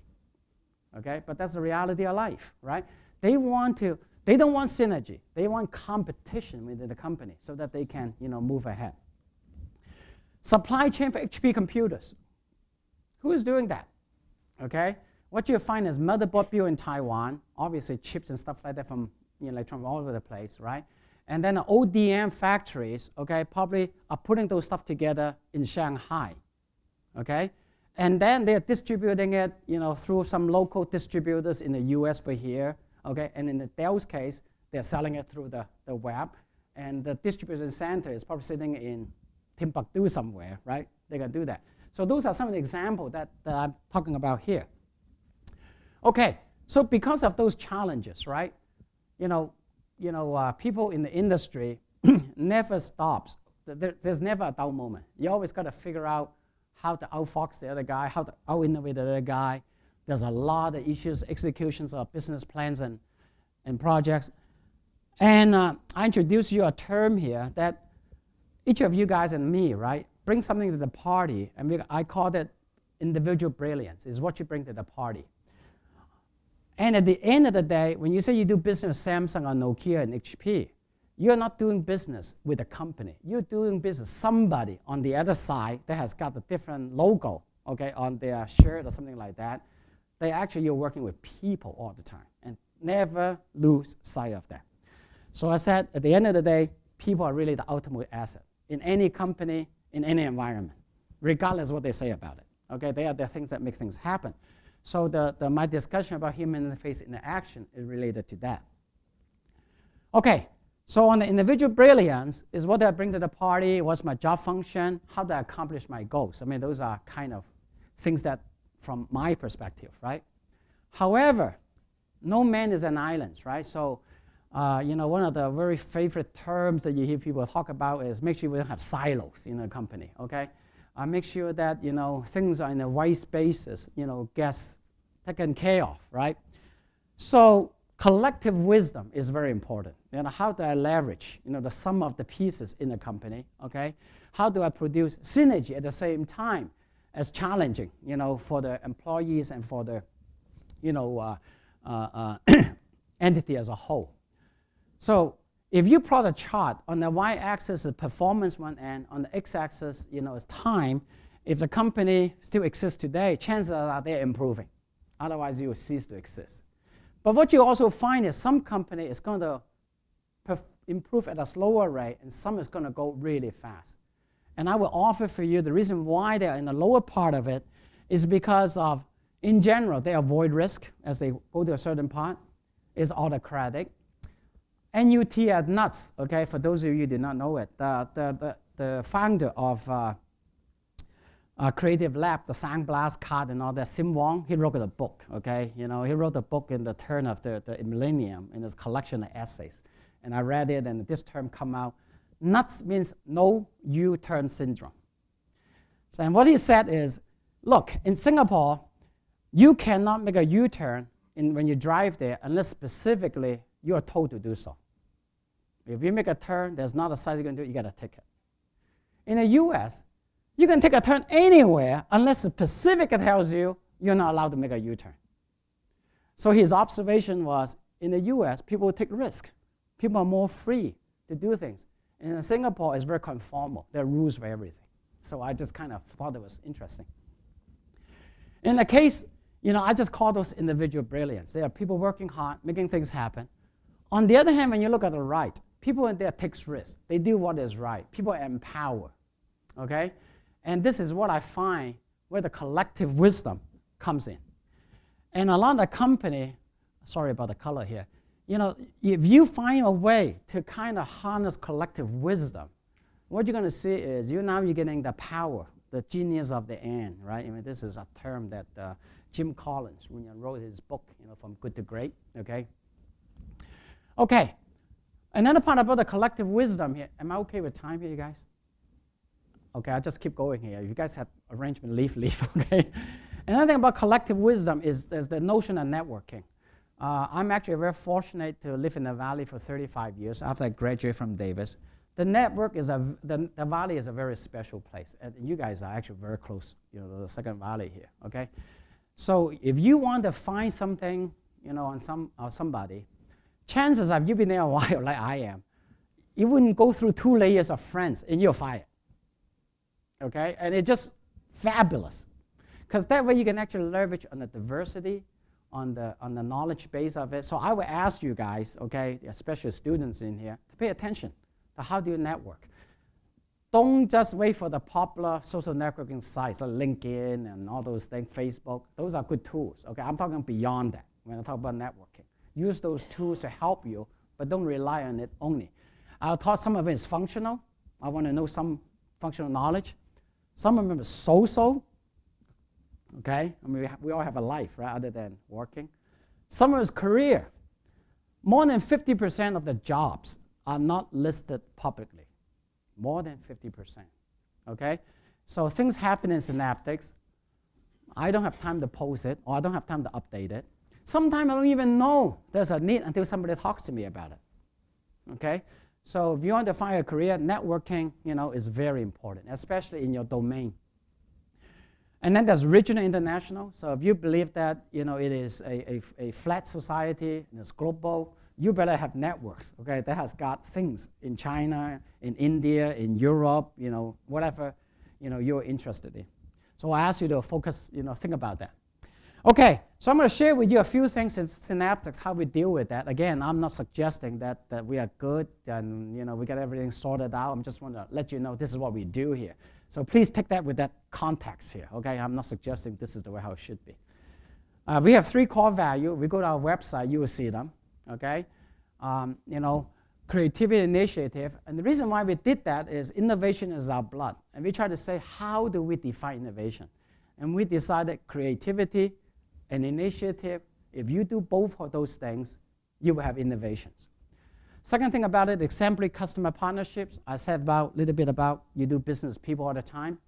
okay? But that's the reality of life, right? They don't want synergy. They want competition within the company so that they can, move ahead. Supply chain for HP computers. Who is doing that? Okay, what you find is motherboard built in Taiwan, obviously chips and stuff like that from electronics all over the place, right? And then the ODM factories, okay, probably are putting those stuff together in Shanghai, okay? And then they're distributing it, through some local distributors in the US for here, okay? And in the Dell's case, they're selling it through the web, and the distribution center is probably sitting in Timbuktu somewhere, right? They can do that. So those are some of the examples that I'm talking about here. Okay, so because of those challenges, right? People in the industry never stops. There's never a dull moment. You always got to figure out how to outfox the other guy, how to out-innovate the other guy. There's a lot of issues, executions of business plans and projects. And I introduced you a term here that each of you guys and me, right, bring something to the party, and I call that individual brilliance, is what you bring to the party. And at the end of the day, when you say you do business with Samsung or Nokia and HP, you're not doing business with a company. You're doing business with somebody on the other side that has got a different logo, okay, on their shirt or something like that. You're working with people all the time, and never lose sight of that. So I said, at the end of the day, people are really the ultimate asset in any company, in any environment, regardless of what they say about it. Okay, they are the things that make things happen. So my discussion about human interface interaction is related to that. Okay, so on the individual brilliance is what do I bring to the party, what's my job function, how do I accomplish my goals? Those are kind of things that from my perspective, right? However, no man is an island, right? So, one of the very favorite terms that you hear people talk about is make sure we don't have silos in a company, okay? Make sure that, things are in the right spaces, gets taken care of, right? So collective wisdom is very important. How do I leverage, the sum of the pieces in a company, okay? How do I produce synergy at the same time as challenging, for the employees and for the, entity as a whole. So if you plot a chart, on the y-axis is performance one end, on the x-axis, is time. If the company still exists today, chances are they're improving. Otherwise, you will cease to exist. But what you also find is some company is going to improve at a slower rate, and some is going to go really fast. And I will offer for you the reason why they're in the lower part of it is because of, in general, they avoid risk as they go to a certain part, is autocratic. NUT are nuts, okay, for those of you who did not know it. The founder of Creative Lab, the Sandblast card and all that, Sim Wong, he wrote a book, okay? He wrote a book in the turn of the millennium in his collection of essays. And I read it, and this term come out. Nuts means no U-turn syndrome. So, and what he said is, look, in Singapore, you cannot make a U-turn when you drive there unless specifically you are told to do so. If you make a turn, there's not a side you can do, you get a ticket. In the US, you can take a turn anywhere unless the Pacific tells you you're not allowed to make a U-turn. So his observation was, in the US, people take risk. People are more free to do things. And in Singapore, it's very conformal. There are rules for everything. So I just kind of thought it was interesting. In the case, I just call those individual brilliance. There are people working hard, making things happen. On the other hand, when you look at the right, people in there take risks. They do what is right. People are empowered, okay? And this is what I find where the collective wisdom comes in. And a lot of the company, sorry about the color here, if you find a way to kind of harness collective wisdom, what you're going to see is you're getting the power, the genius of the end, right? This is a term that Jim Collins, when he wrote his book, From Good to Great, okay? Okay, another part about the collective wisdom here. Am I okay with time here, you guys? Okay, I'll just keep going here. If you guys have arrangement, leave, okay? Another thing about collective wisdom is there's the notion of networking. I'm actually very fortunate to live in the Valley for 35 years after I graduated from Davis. The network is the Valley is a very special place. And you guys are actually very close, to the Second Valley here, okay? So if you want to find something, on somebody, chances are, if you've been there a while like I am, you wouldn't go through 2 layers of friends and you're fired, okay? And it's just fabulous. Because that way you can actually leverage on the diversity, on the knowledge base of it. So I would ask you guys, okay, especially students in here, to pay attention to how do you network. Don't just wait for the popular social networking sites like LinkedIn and all those things, Facebook. Those are good tools, okay? I'm talking beyond that when I talk about networking. Use those tools to help you, but don't rely on it only. I thought some of it is functional. I want to know some functional knowledge. Some of them is so-so, okay? We all have a life, right, other than working. Some of it is career. More than 50% of the jobs are not listed publicly. More than 50%, okay? So things happen in Synaptics. I don't have time to post it, or I don't have time to update it. Sometimes I don't even know there's a need until somebody talks to me about it, okay? So if you want to find a career, networking, is very important, especially in your domain. And then there's regional international. So if you believe that, it is a flat society and it's global, you better have networks, okay, that has got things in China, in India, in Europe, whatever, you're interested in. So I ask you to focus, think about that. Okay, so I'm going to share with you a few things in Synaptics, how we deal with that. Again, I'm not suggesting that we are good and, we got everything sorted out. I'm just want to let you know this is what we do here. So please take that with that context here, okay? I'm not suggesting this is the way how it should be. We have 3 core values. We go to our website, you will see them. Okay, creativity initiative. And the reason why we did that is innovation is our blood. And we try to say, how do we define innovation? And we decided creativity and initiative, if you do both of those things, you will have innovations. Second thing about it, exemplary customer partnerships. I said a little bit about you do business with people all the time.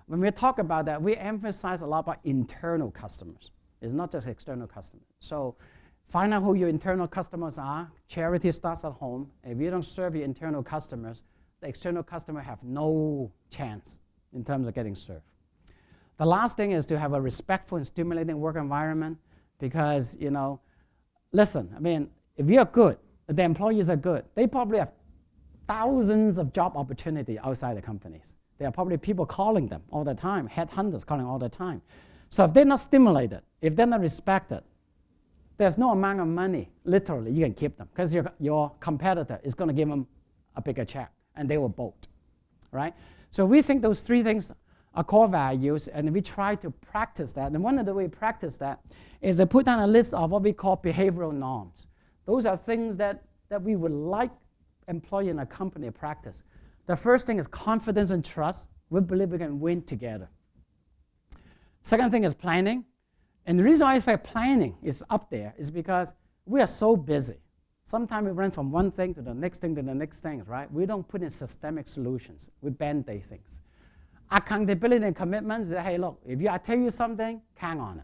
When we talk about that, we emphasize a lot about internal customers. It's not just external customers. So find out who your internal customers are. Charity starts at home. If you don't serve your internal customers, the external customer have no chance in terms of getting served. The last thing is to have a respectful and stimulating work environment because, listen, if you're good, the employees are good, they probably have thousands of job opportunity outside the companies. There are probably people calling them all the time, headhunters calling all the time. So if they're not stimulated, if they're not respected, there's no amount of money, literally, you can keep them because your competitor is going to give them a bigger check and they will bolt, right? So we think those three things are core values and we try to practice that. And one of the ways we practice that is to put down a list of what we call behavioral norms. Those are things that we would like employee in a company to practice. The first thing is confidence and trust. We believe we can win together. Second thing is planning. And the reason why I say planning is up there is because we are so busy. Sometimes we run from one thing to the next thing to the next thing, right? We don't put in systemic solutions. We band-aid things. Accountability and commitments, hey, look, if I tell you something, count on it.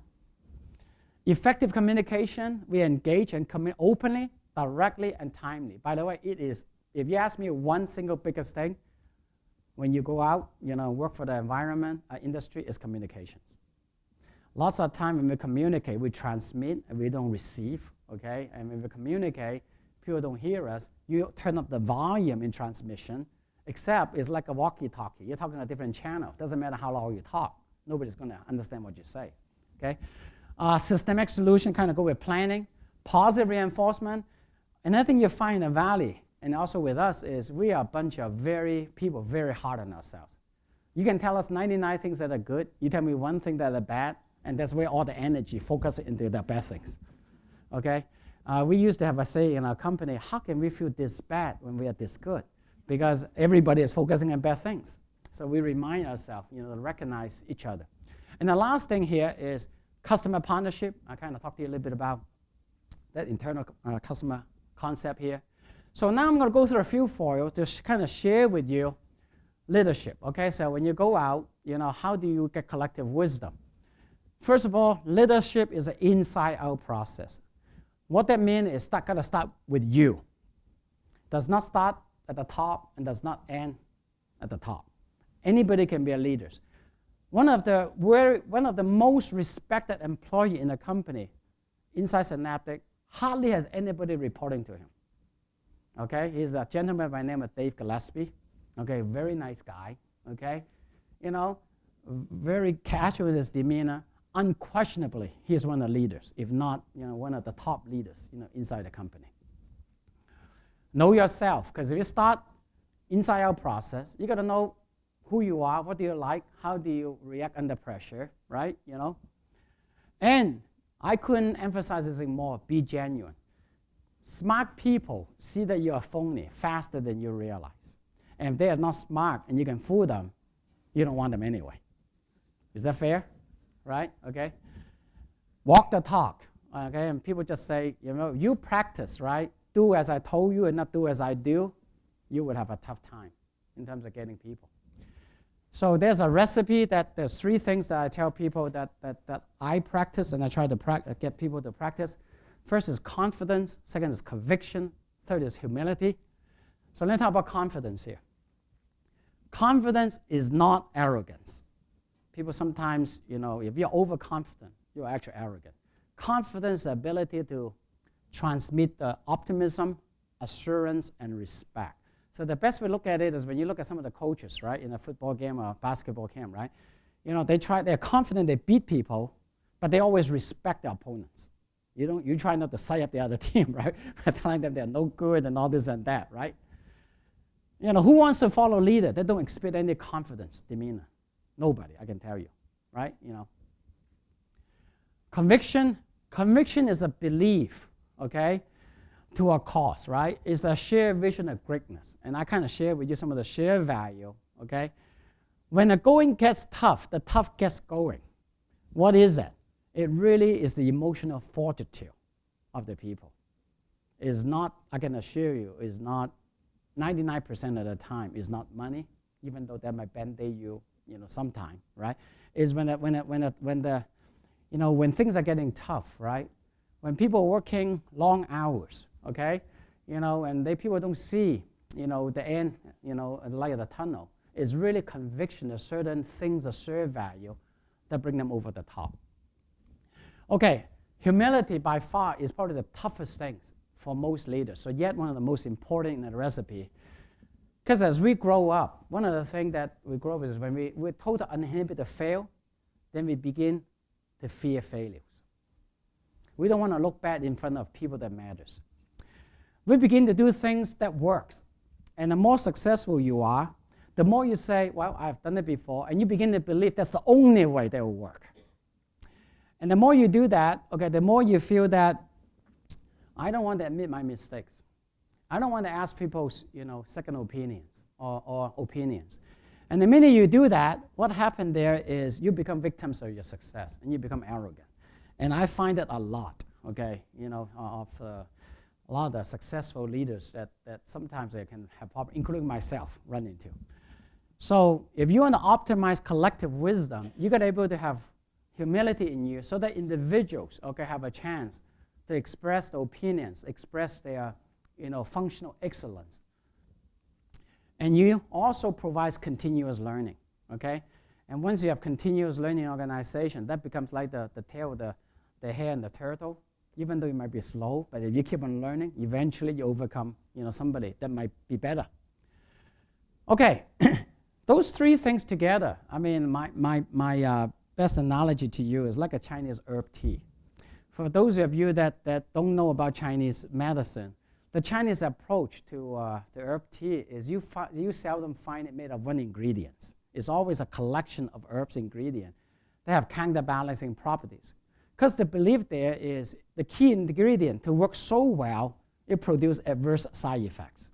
Effective communication, we engage and commit openly, directly, and timely. By the way, it is, if you ask me one single biggest thing, when you go out, work for the environment, industry, is communications. Lots of time when we communicate, we transmit and we don't receive, okay? And when we communicate, people don't hear us. You turn up the volume in transmission, except it's like a walkie-talkie. You're talking a different channel. Doesn't matter how long you talk. Nobody's going to understand what you say, okay? Systemic solution kind of go with planning. Positive reinforcement. Another thing you find in the Valley, and also with us, is we are a bunch of people very hard on ourselves. You can tell us 99 things that are good. You tell me one thing that are bad, and that's where all the energy focuses into the bad things, okay? We used to have a say in our company, how can we feel this bad when we are this good? Because everybody is focusing on bad things. So we remind ourselves, to recognize each other. And the last thing here is customer partnership. I kind of talked to you a little bit about that internal customer concept here. So now I'm going to go through a few for you to kind of share with you leadership. Okay, so when you go out, how do you get collective wisdom? First of all, leadership is an inside-out process. What that means is got to start with you. Does not start at the top and does not end at the top. Anybody can be a leader. One of the most respected employee in the company inside Synaptics hardly has anybody reporting to him. Okay, he's a gentleman by the name of Dave Gillespie. Okay, very nice guy. Okay, very casual in his demeanor. Unquestionably, he is one of the leaders, if not one of the top leaders inside the company. Know yourself, because if you start inside our process, you got to know who you are, what do you like, how do you react under pressure, right? And I couldn't emphasize this more, be genuine. Smart people see that you're a phony faster than you realize. And if they are not smart and you can fool them, you don't want them anyway. Is that fair? Right? Okay. Walk the talk. Okay. And people just say, you practice, right? Do as I told you and not do as I do. You would have a tough time in terms of getting people. So there's a recipe that there's three things that I tell people that I practice and I try to get people to practice. First is confidence. Second is conviction. Third is humility. So let's talk about confidence here. Confidence is not arrogance. People sometimes, if you're overconfident, you're actually arrogant. Confidence is the ability to transmit the optimism, assurance, and respect. So the best way to look at it is when you look at some of the coaches, right, in a football game or a basketball game, right? They're confident they beat people, but they always respect their opponents. You try not to psych up the other team, right? By telling them they're no good and all this and that, right? Who wants to follow a leader that don't expect any confidence, demeanor? Nobody, I can tell you, right? Conviction is a belief, okay, to a cause, right? It's a shared vision of greatness. And I kind of share with you some of the shared value, okay? When the going gets tough, the tough gets going. What is that? It really is the emotional fortitude of the people. It's not, I can assure you, is not 99% of the time is not money, even though that might band-aid you, sometime, right? Is when things are getting tough, right? When people are working long hours, okay, and people don't see, the end, the light of the tunnel. It's really conviction that certain things of serve value that bring them over the top. Okay, humility by far is probably the toughest things for most leaders. So yet one of the most important in the recipe. Because as we grow up, one of the things that we grow up is when we're totally uninhibited to fail, then we begin to fear failures. We don't want to look bad in front of people that matters. We begin to do things that works. And the more successful you are, the more you say, well, I've done it before, and you begin to believe that's the only way that will work. And the more you do that, okay, the more you feel that I don't want to admit my mistakes. I don't want to ask people's, second opinions or opinions. And the minute you do that, what happened there is you become victims of your success and you become arrogant. And I find that a lot, okay, of a lot of the successful leaders that sometimes they can have problems, including myself, run into. So if you want to optimize collective wisdom, you got to be able to have humility in you so that individuals, okay, have a chance to express their opinions, express their, functional excellence. And you also provides continuous learning, okay? And once you have continuous learning organization, that becomes like the tail of the hare and the turtle. Even though you might be slow, but if you keep on learning, eventually you overcome, somebody that might be better. Okay, those three things together, I mean, my best analogy to you is like a Chinese herb tea. For those of you that don't know about Chinese medicine, the Chinese approach to the herb tea is you seldom find it made of one ingredient. It's always a collection of herbs ingredients. They have counterbalancing properties. Because the belief there is the key ingredient to work so well, it produces adverse side effects.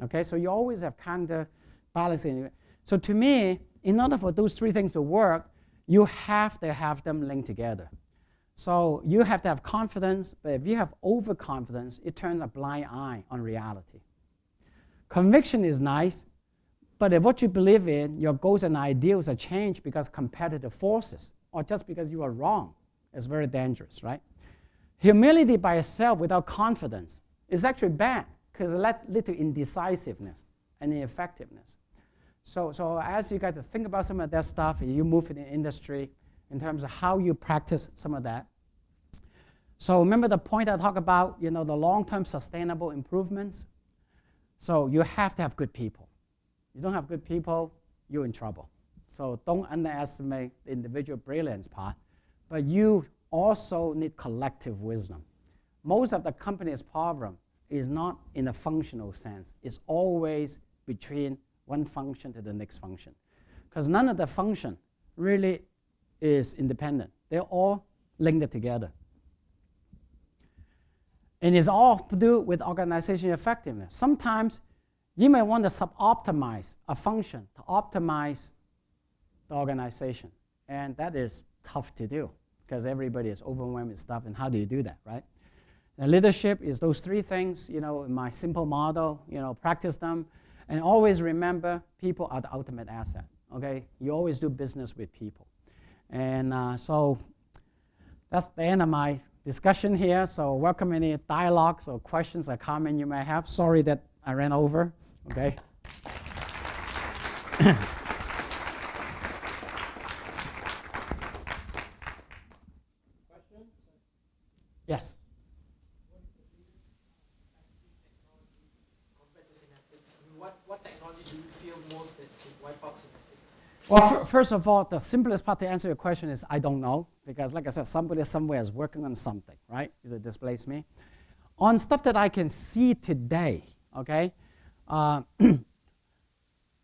Okay, so you always have counterbalancing. So to me, in order for those three things to work, you have to have them linked together. So you have to have confidence, but if you have overconfidence, it turns a blind eye on reality. Conviction is nice, but if what you believe in, your goals and ideals are changed because competitive forces, or just because you are wrong, it's very dangerous, right? Humility by itself without confidence is actually bad because it leads to indecisiveness and ineffectiveness. So as you guys think about some of that stuff, you move in the industry in terms of how you practice some of that. So remember the point I talked about, the long-term sustainable improvements? So you have to have good people. You don't have good people, you're in trouble. So don't underestimate the individual brilliance part. But you also need collective wisdom. Most of the company's problem is not in a functional sense. It's always between one function to the next function. Because none of the function really is independent. They're all linked together. And it's all to do with organization effectiveness. Sometimes you may want to sub-optimize a function to optimize the organization. And that is tough to do because everybody is overwhelmed with stuff. And how do you do that, right? And leadership is those three things, in my simple model, practice them. And always remember, people are the ultimate asset, okay? You always do business with people. And so that's the end of my discussion here. So welcome any dialogues or questions or comments you may have. Sorry that I ran over, okay? Yes. Compared to Synaptics, what technology do you feel most that should wipe out Synaptics? Well, first of all, the simplest part to answer your question is I don't know, because like I said, somebody somewhere is working on something, right? To displace me. On stuff that I can see today, okay,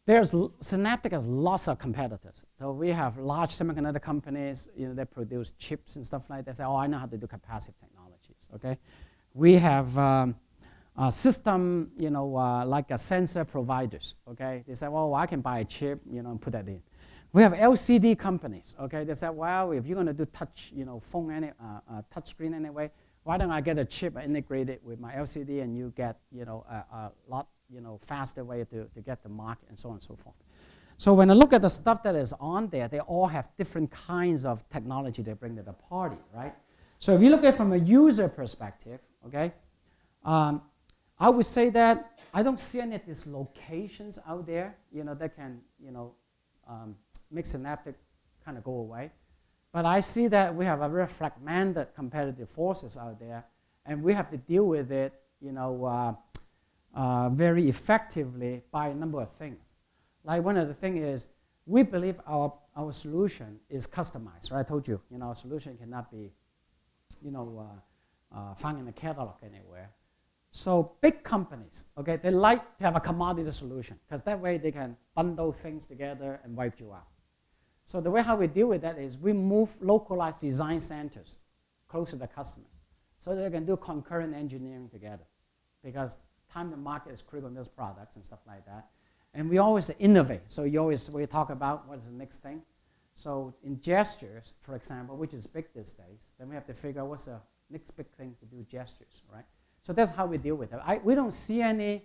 Synaptics has lots of competitors. So we have large semiconductor companies, that produce chips and stuff like that. Say, oh, I know how to do capacitive technologies, okay? We have a system, like a sensor providers, okay? They say, well, I can buy a chip, and put that in. We have LCD companies, okay? They said, well, if you're going to do touch, phone touch screen anyway, why don't I get a chip integrated with my LCD and you get, a lot, faster way to get the market and so on and so forth. So when I look at the stuff that is on there, they all have different kinds of technology they bring to the party, right? So if you look at it from a user perspective, okay, I would say that I don't see any dislocations out there, that can, make Synaptic kind of go away. But I see that we have a very fragmented competitive forces out there, and we have to deal with it, very effectively by a number of things. Like one of the things is we believe our solution is customized, right? I told you, our solution cannot be, found in a catalog anywhere. So big companies, okay, they like to have a commodity solution because that way they can bundle things together and wipe you out. So the way how we deal with that is we move localized design centers close to the customers so they can do concurrent engineering together because time to market is critical in those products and stuff like that. And we always innovate. So we talk about what is the next thing. So in gestures, for example, which is big these days, then we have to figure out what's the next big thing to do gestures, right? So that's how we deal with it. We don't see any,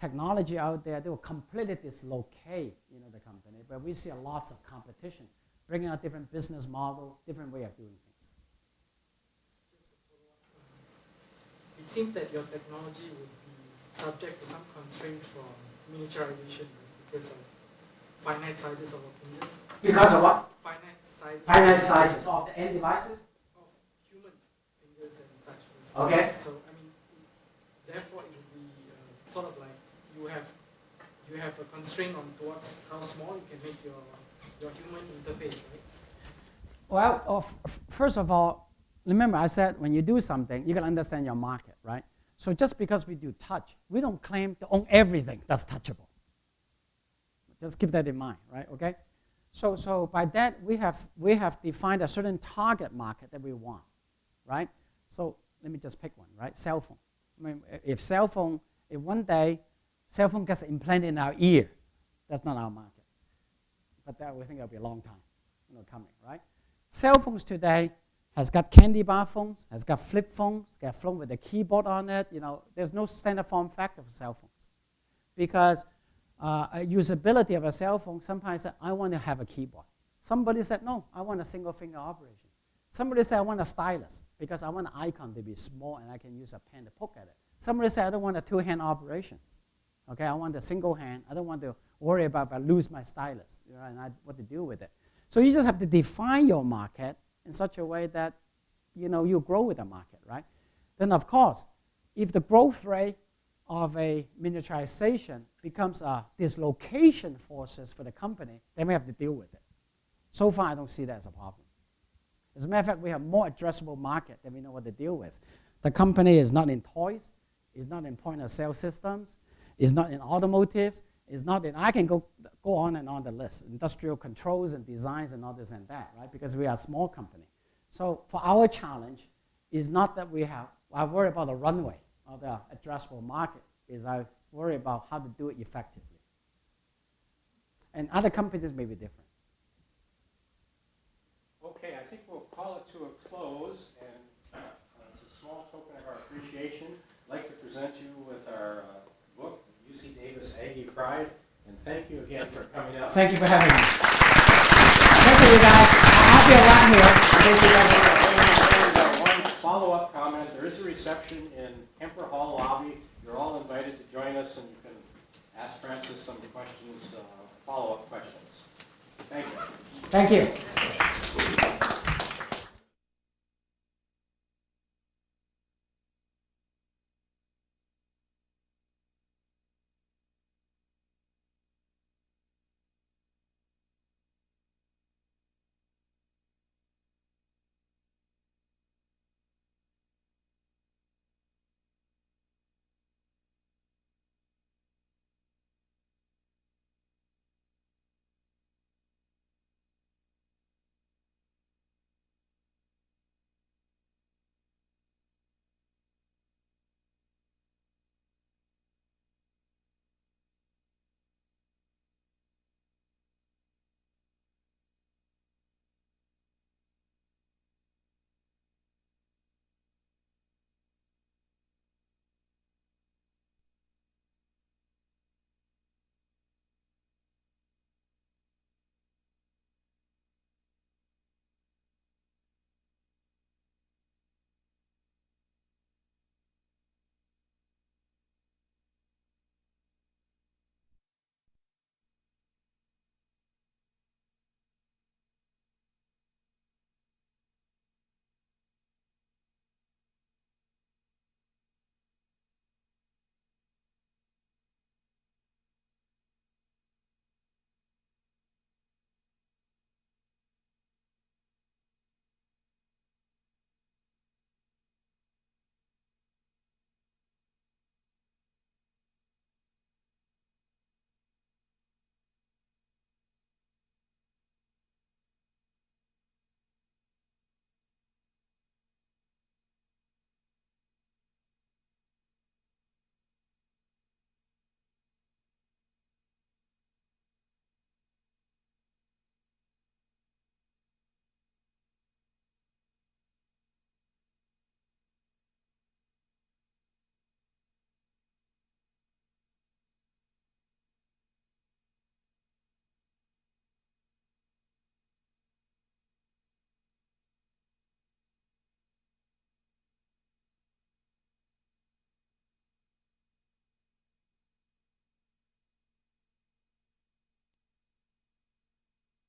technology out there that will completely dislocate, the company, but we see lots of competition, bringing out different business model, different way of doing things. It seems that your technology would be subject to some constraints from miniaturization, right? Because of finite sizes of our fingers. Because of what? Finite sizes of the end devices? Of human fingers and touches. Okay. So, therefore it would be sort of like you have a constraint on towards how small you can make your human interface, right? Well, first of all, remember I said when you do something, you can understand your market, right? So just because we do touch, we don't claim to own everything that's touchable. Just keep that in mind, right? Okay. So by that we have defined a certain target market that we want, right? So let me just pick one, right? Cell phone. If one day cell phone gets implanted in our ear, that's not our market. But that we think it'll be a long time, coming, right? Cell phones today has got candy bar phones, has got flip phones, got phone with a keyboard on it. There's no standard form factor for cell phones because usability of a cell phone. Sometimes said, I want to have a keyboard. Somebody said, no, I want a single finger operation. Somebody said, I want a stylus because I want an icon to be small and I can use a pen to poke at it. Somebody said, I don't want a two-hand operation. Okay, I want a single hand. I don't want to worry about if I lose my stylus, and what to do with it. So you just have to define your market in such a way that, you grow with the market, right? Then, of course, if the growth rate of a miniaturization becomes a dislocation forces for the company, then we have to deal with it. So far, I don't see that as a problem. As a matter of fact, we have more addressable market than we know what to deal with. The company is not in toys, is not in point-of-sale systems, is not in automotives, is not in, I can go on and on the list, industrial controls and designs and all this and that, right? Because we are a small company. So for our challenge is not that I worry about the runway or the addressable market, is I worry about how to do it effectively. And other companies may be different. Okay, I think we'll call it to a close, and as a small token of our appreciation, I'd like to present you with our book, UC Davis Aggie Pride, and thank you again for coming out. Thank you for having me. Thank you, guys. I'll be around here. Thank you, guys. One follow-up comment. There is a reception in Kemper Hall lobby. You're all invited to join us, and you can ask Francis some questions, follow-up questions. Thank you. Thank you.